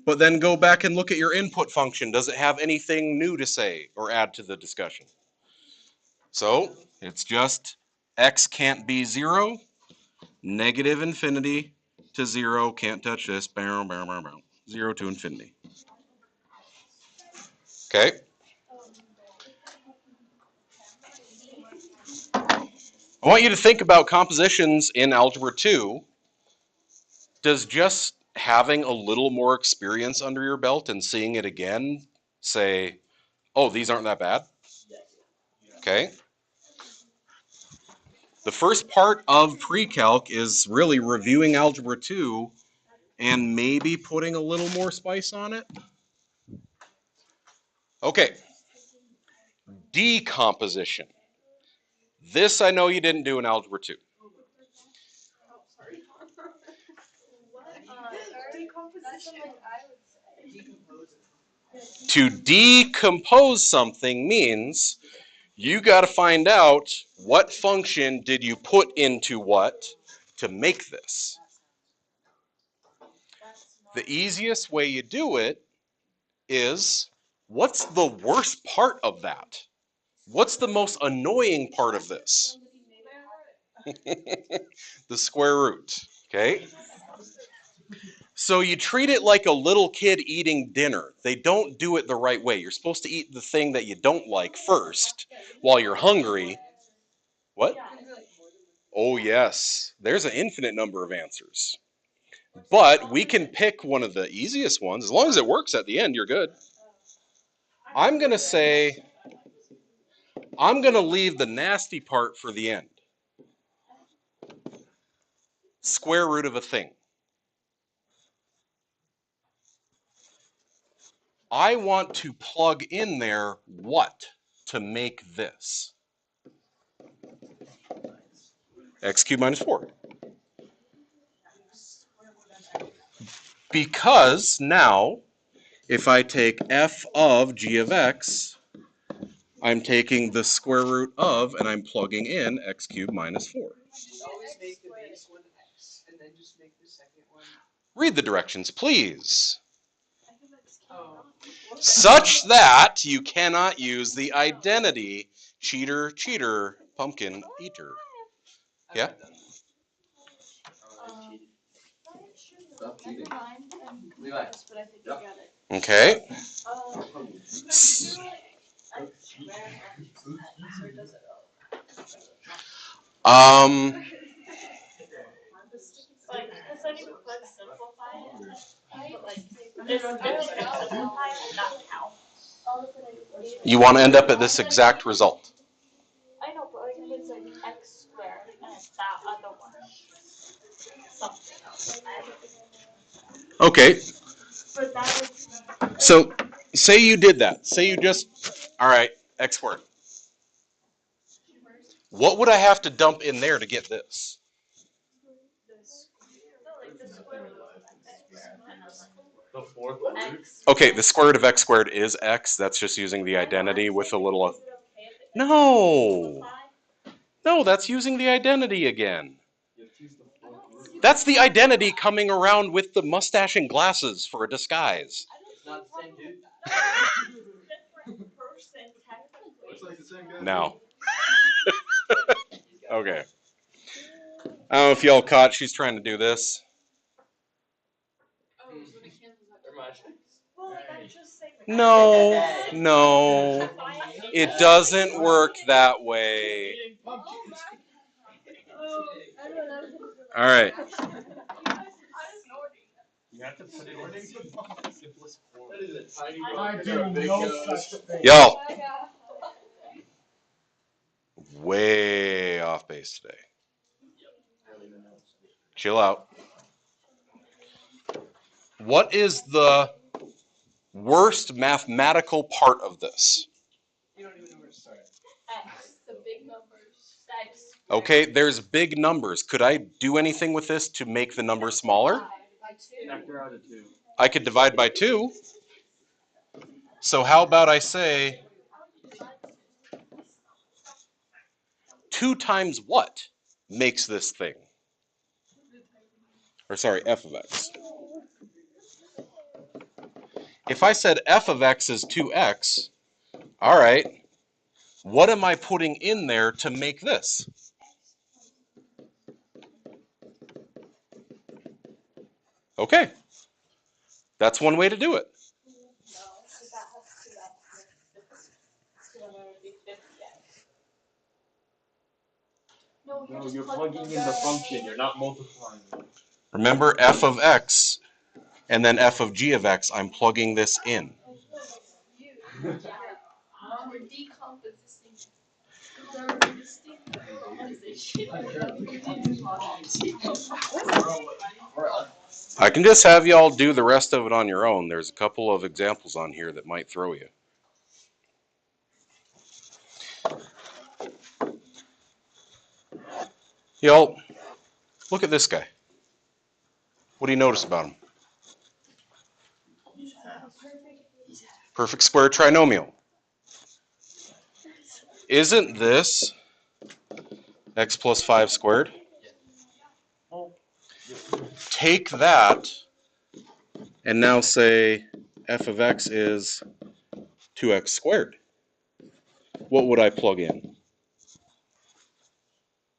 But then go back and look at your input function. Does it have anything new to say or add to the discussion? So, it's just x can't be 0, negative infinity to 0, can't touch this, 0 to infinity. Okay? I want you to think about compositions in Algebra 2. Does just having a little more experience under your belt and seeing it again say, oh, these aren't that bad? Okay. The first part of PreCalc is really reviewing Algebra 2 and maybe putting a little more spice on it. Okay. Decomposition. This I know you didn't do in Algebra 2. To decompose something means you got to find out what function did you put into what to make this. The easiest way you do it is, what's the worst part of that? What's the most annoying part of this? The square root, okay? So you treat it like a little kid eating dinner. They don't do it the right way. You're supposed to eat the thing that you don't like first while you're hungry. What? Oh, yes. There's an infinite number of answers. But we can pick one of the easiest ones. As long as it works at the end, you're good. I'm going to say, I'm going to leave the nasty part for the end. Square root of a thing. I want to plug in there what to make this? X cubed minus 4. Because now, if I take f of g of x, I'm taking the square root of, and I'm plugging in x cubed minus 4. Always make the base one x, and then just make the second one. Read the directions, please. Oh. Such that you cannot use the identity cheater, cheater, pumpkin eater. Yeah? Stop cheating. Levi. But I think you got it. Okay. Um, Like, this not even put simplify it. But like, this I would simplify and not count. you want to end up at this exact result. I know, but like if it's like x squared and it's that other one, something else. Okay. But that would. So say you did that. Say you just, all right, x squared. What would I have to dump in there to get this? The fourth root. Okay, the square root of x squared is x. That's just using the identity with a little. No. No, that's using the identity again. That's the identity coming around with the mustache and glasses for a disguise. It's not the same dude. Looks like the same guy. No. Okay. I don't know if y'all caught, she's trying to do this. No, no. It doesn't work that way. All right. You have to put it in the simplest form. That is a tiny I bug. do Big no nose. such thing. Y'all. Way off base today. Chill out. What is the worst mathematical part of this? You don't even know where to start. X, the big numbers. X. Okay, there's big numbers. Could I do anything with this to make the number smaller? Factor out a 2. I could divide by 2. So how about I say 2 times what makes this thing? Or sorry, f of x. If I said f of x is 2x, all right, what am I putting in there to make this? Okay, that's one way to do it. No, No, you're plugging in the function. You're not multiplying it. Remember f of x and then f of g of x, I'm plugging this in. I can just have y'all do the rest of it on your own. There's a couple of examples on here that might throw you. Y'all, look at this guy. What do you notice about him? Perfect square trinomial. Isn't this x plus 5 squared? Take that and now say f of x is 2x squared. What would I plug in?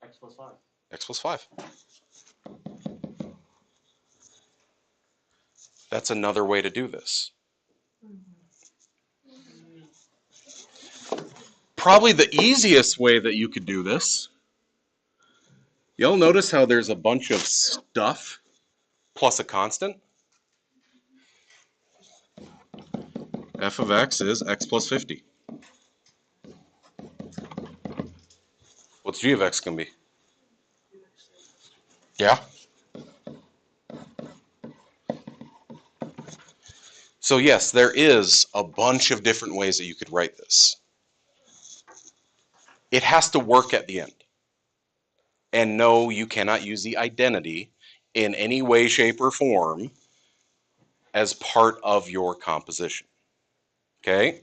X plus 5. x plus 5. That's another way to do this. Probably the easiest way that you could do this, you'll notice how there's a bunch of stuff plus a constant. F of x is x plus 50. What's g of x going to be? Yeah? So yes, there is a bunch of different ways that you could write this. It has to work at the end. And no, you cannot use the identity in any way, shape, or form as part of your composition. Okay?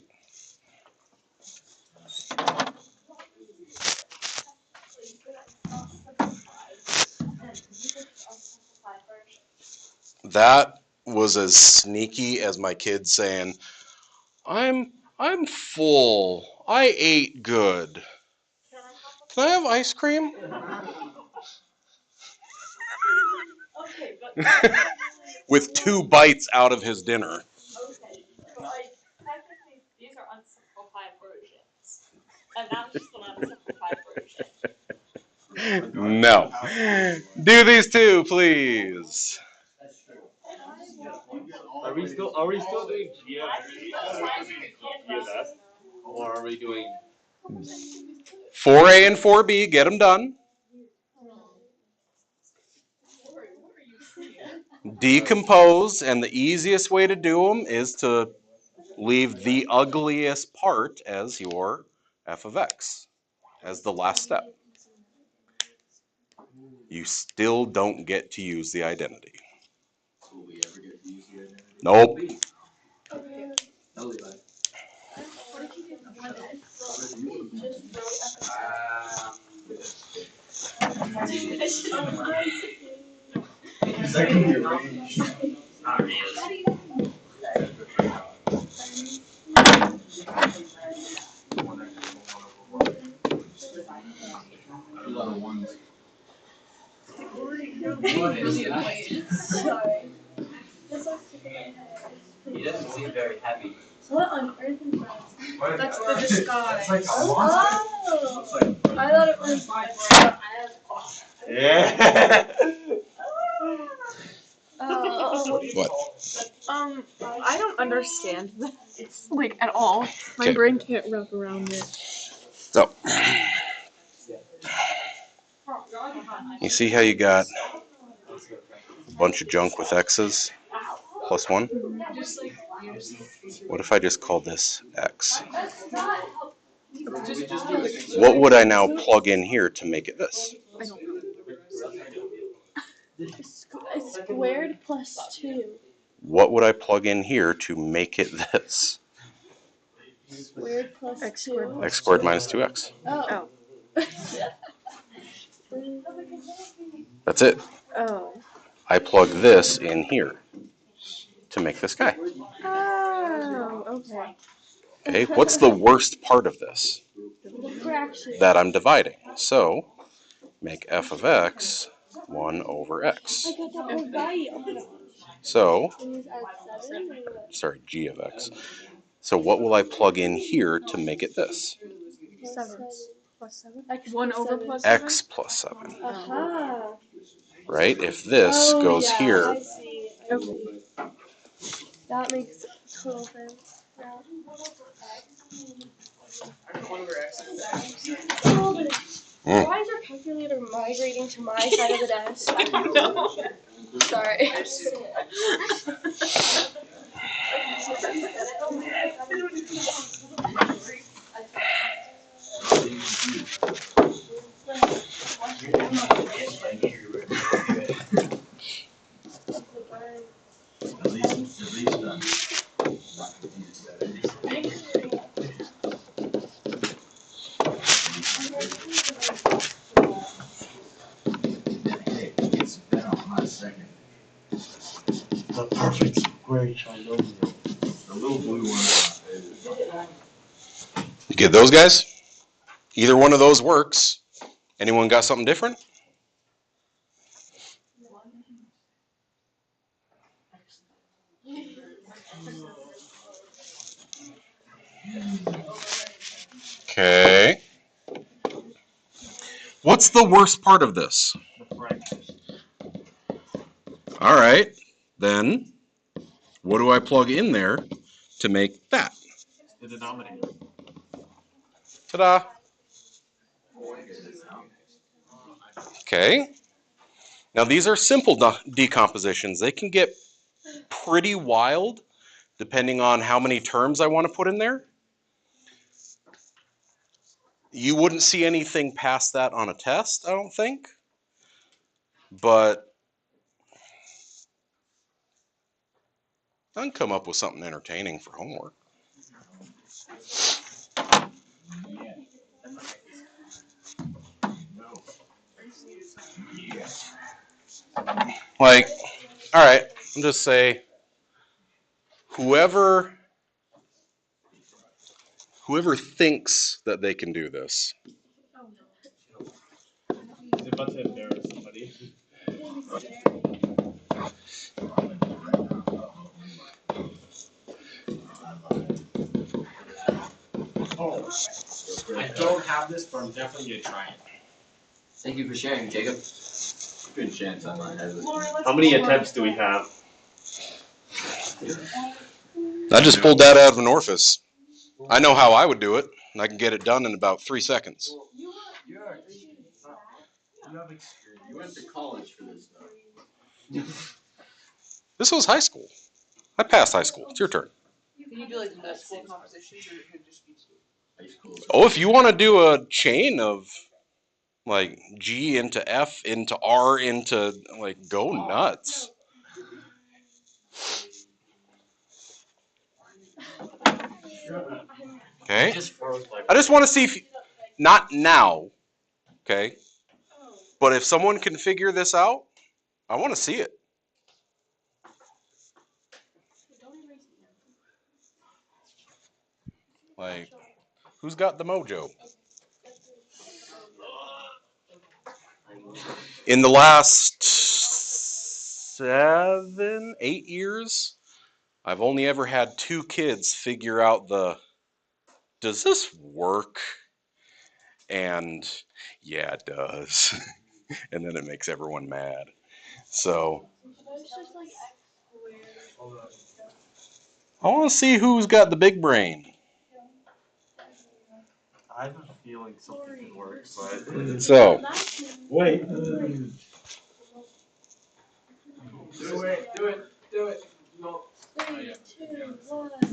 That was as sneaky as my kids saying, I'm full. I ate good. Can I have ice cream? Okay, but With 2 bites out of his dinner. okay, but like technically these are unsimplified versions, and that's just an unsimplified version. No. Do these 2, please. Are we still doing GFS? Or are we doing 4A and 4B, get them done. Decompose, and the easiest way to do them is to leave the ugliest part as your f of x, as the last step. You still don't get to use the identity. Will we ever get to use the identity? Nope. No, Levi. What if you did one Because that can be arranged. Not really. A lot of ones. Sorry. He doesn't seem very happy. What on earth is that? That's the disguise. It's like a Oh! Looks like I thought it was. Yeah. What? I don't understand this like at all. My Okay. brain can't wrap around it. So, you see how you got a bunch of junk with x's plus 1? What if I just call this x? What would I now plug in here to make it this? I don't know. Squared plus 2. What would I plug in here to make it this? Squared plus X 2. squared. X squared minus 2x. Oh. That's it. Oh. I plug this in here to make this guy. Oh, okay. Okay, what's the worst part of this? The fraction. That I'm dividing. So, make f of x 1 over x. I got that one right. So, Can you add 7 or what? sorry, g of x. So what will I plug in here to make it this? 7 plus 7. X 1 plus over 7. plus 7. X plus 7. Aha. Right? If this goes yeah, here, I see. I see. That makes total sense. Yeah. Why is our calculator migrating to my side of the desk? Sorry. At least not confused at it. Hey, it's been on my second. The perfect square trinomial. The little blue one. you get those guys? Either one of those works. Anyone got something different? Okay. What's the worst part of this? The fractions. All right. Then what do I plug in there to make that? The denominator. Ta-da. Okay. Now these are simple decompositions. They can get pretty wild depending on how many terms I want to put in there. You wouldn't see anything past that on a test, I don't think. But I can come up with something entertaining for homework. Like, all right, I'll just say whoever thinks that they can do this. He's about to embarrass somebody. Oh, I don't have this, but I'm definitely gonna try it. Thank you for sharing, Jacob. Good chance I might have it. How many attempts do we have? I just pulled that out of an orifice. I know how I would do it, and I can get it done in about 3 seconds. You have experience. You went to college for this, though. This was high school. I passed high school. It's your turn. Can you do like middle school compositions, or it could just be High school. Oh, if you want to do a chain of like G into F into R into like go nuts. Okay. I just want to see if not now, okay? But if someone can figure this out, I want to see it. Like, who's got the mojo? In the last 7, 8 years, I've only ever had 2 kids figure out does this work? And yeah, it does. And then it makes everyone mad. So I want to see who's got the big brain. I have a feeling something could work, but So wait. Do it. No.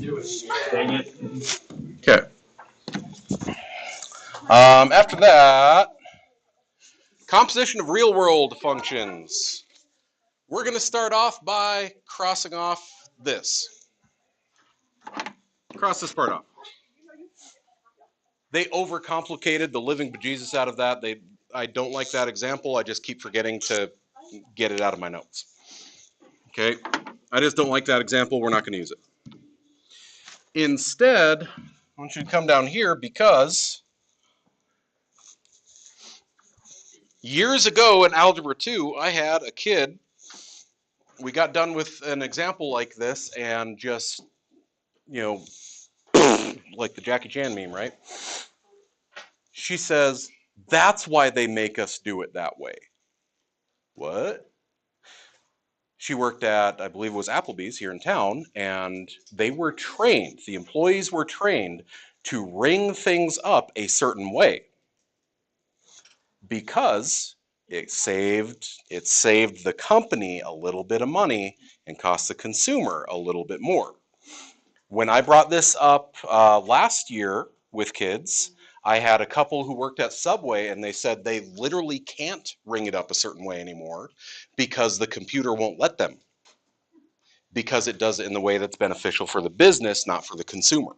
Do it. Dang it. okay. After that, composition of real world functions. We're going to start off by crossing off this. Cross this part off. They overcomplicated the living bejesus out of that. I don't like that example. I just keep forgetting to get it out of my notes. Okay? I just don't like that example. We're not going to use it. Instead, I want you to come down here because years ago in Algebra 2, I had a kid. We got done with an example like this and just, like the Jackie Chan meme, right? She says, that's why they make us do it that way. What? She worked at, I believe it was Applebee's here in town, and they were trained, the employees were trained to ring things up a certain way because it saved the company a little bit of money and cost the consumer a little bit more. When I brought this up last year with kids, I had a couple who worked at Subway and they said they literally can't ring it up a certain way anymore because the computer won't let them. Because it does it in the way that's beneficial for the business, not for the consumer.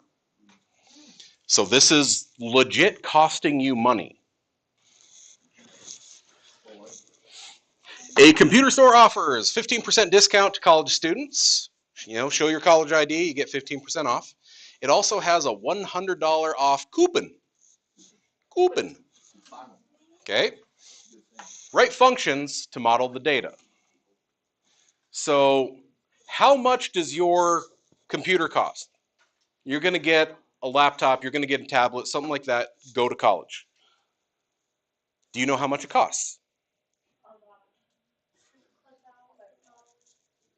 So this is legit costing you money. A computer store offers 15% discount to college students. Show your college ID, you get 15% off. It also has a $100 off coupon. Okay? Write functions to model the data. So how much does your computer cost? You're going to get a laptop, you're going to get a tablet, something like that, go to college. Do you know how much it costs?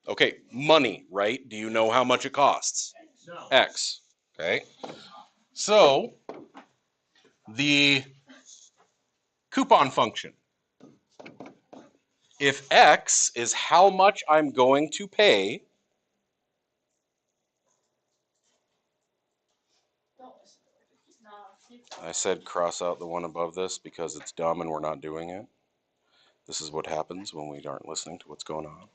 Okay, money, right? Do you know how much it costs? No. X. Okay. So the coupon function. If X is how much I'm going to pay, I said cross out the one above this because it's dumb and we're not doing it. This is what happens when we aren't listening to what's going on.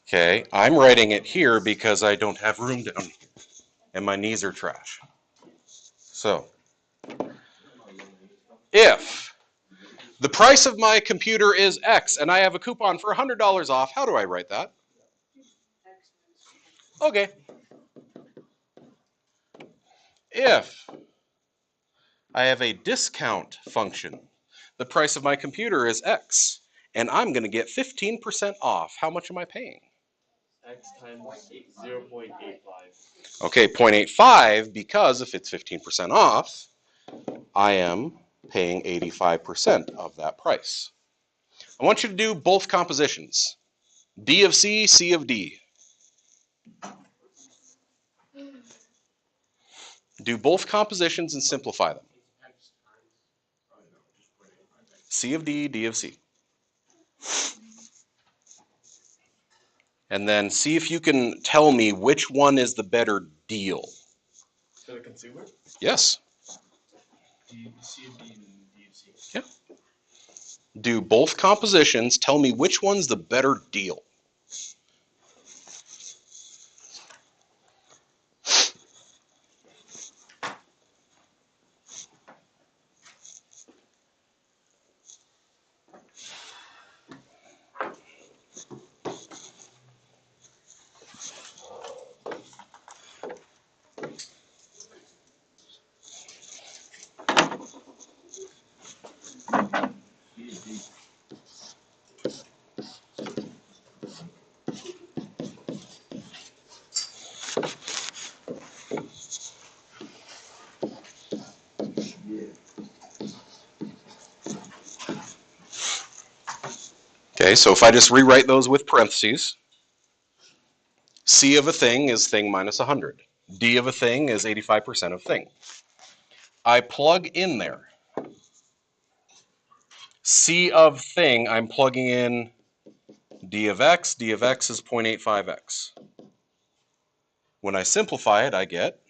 Okay, I'm writing it here because I don't have room down here and my knees are trash. So, if the price of my computer is X and I have a coupon for $100 off, how do I write that? Okay. If I have a discount function, the price of my computer is X and I'm going to get 15% off, how much am I paying? X times 0.85. Okay, 0.85, because if it's 15% off, I am paying 85% of that price. I want you to do both compositions. D of C, C of D. Do both compositions and simplify them. C of D, D of C. And then see if you can tell me which one is the better deal. For the consumer? Yes. C of D and D of C. Yeah. Do both compositions, tell me which one's the better deal. Okay, so if I just rewrite those with parentheses, C of a thing is thing minus 100. D of a thing is 85% of thing. I plug in there. C of thing, I'm plugging in D of X. D of X is 0.85X. When I simplify it, I get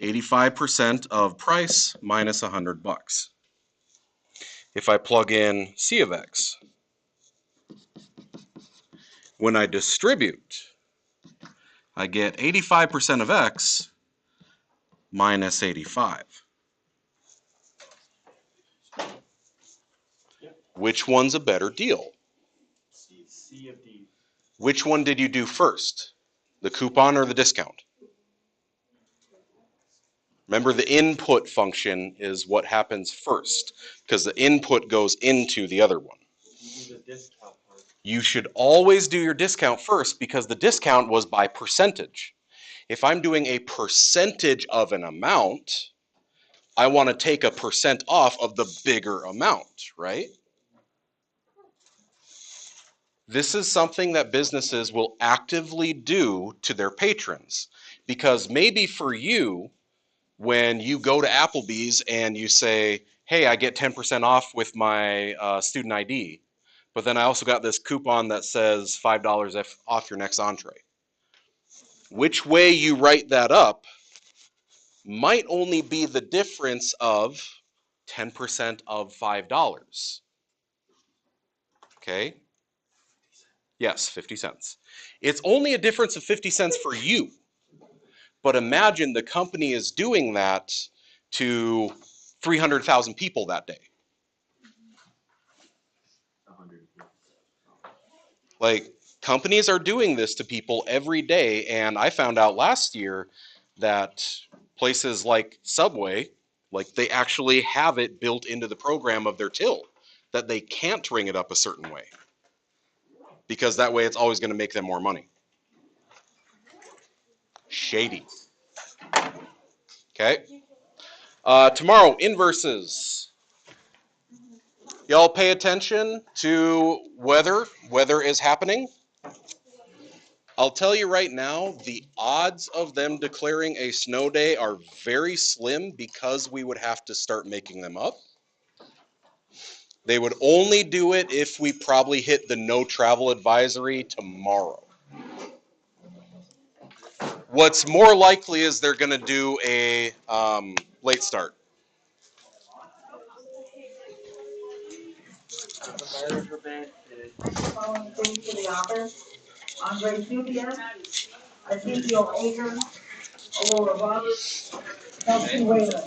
85% of price minus 100 bucks. If I plug in C of X, when I distribute, I get 85% of X minus 85. Which one's a better deal? C of D. Which one did you do first? The coupon or the discount? Remember, the input function is what happens first, because the input goes into the other one. You do the discount part. You should always do your discount first because the discount was by percentage. If I'm doing a percentage of an amount, I want to take a percent off of the bigger amount, right? This is something that businesses will actively do to their patrons, because maybe for you, when you go to Applebee's and you say, hey, I get 10% off with my student ID, but then I also got this coupon that says $5 off your next entree. Which way you write that up might only be the difference of 10% of $5. Okay? Yes, 50 cents. It's only a difference of 50 cents for you. But imagine the company is doing that to 300,000 people that day. Like, companies are doing this to people every day, and I found out last year that places like Subway, like, they actually have it built into the program of their till. that they can't ring it up a certain way, because that way it's always going to make them more money. Shady. Okay. Tomorrow, inverses. Y'all pay attention to weather. Weather is happening. I'll tell you right now, the odds of them declaring a snow day are very slim because we would have to start making them up. They would only do it if we probably hit the no travel advisory tomorrow. What's more likely is they're going to do a late start. Calling to the office. Andre Cuvier, Ezekiel Akers, Aurora Roberts, Kelsey Whalen.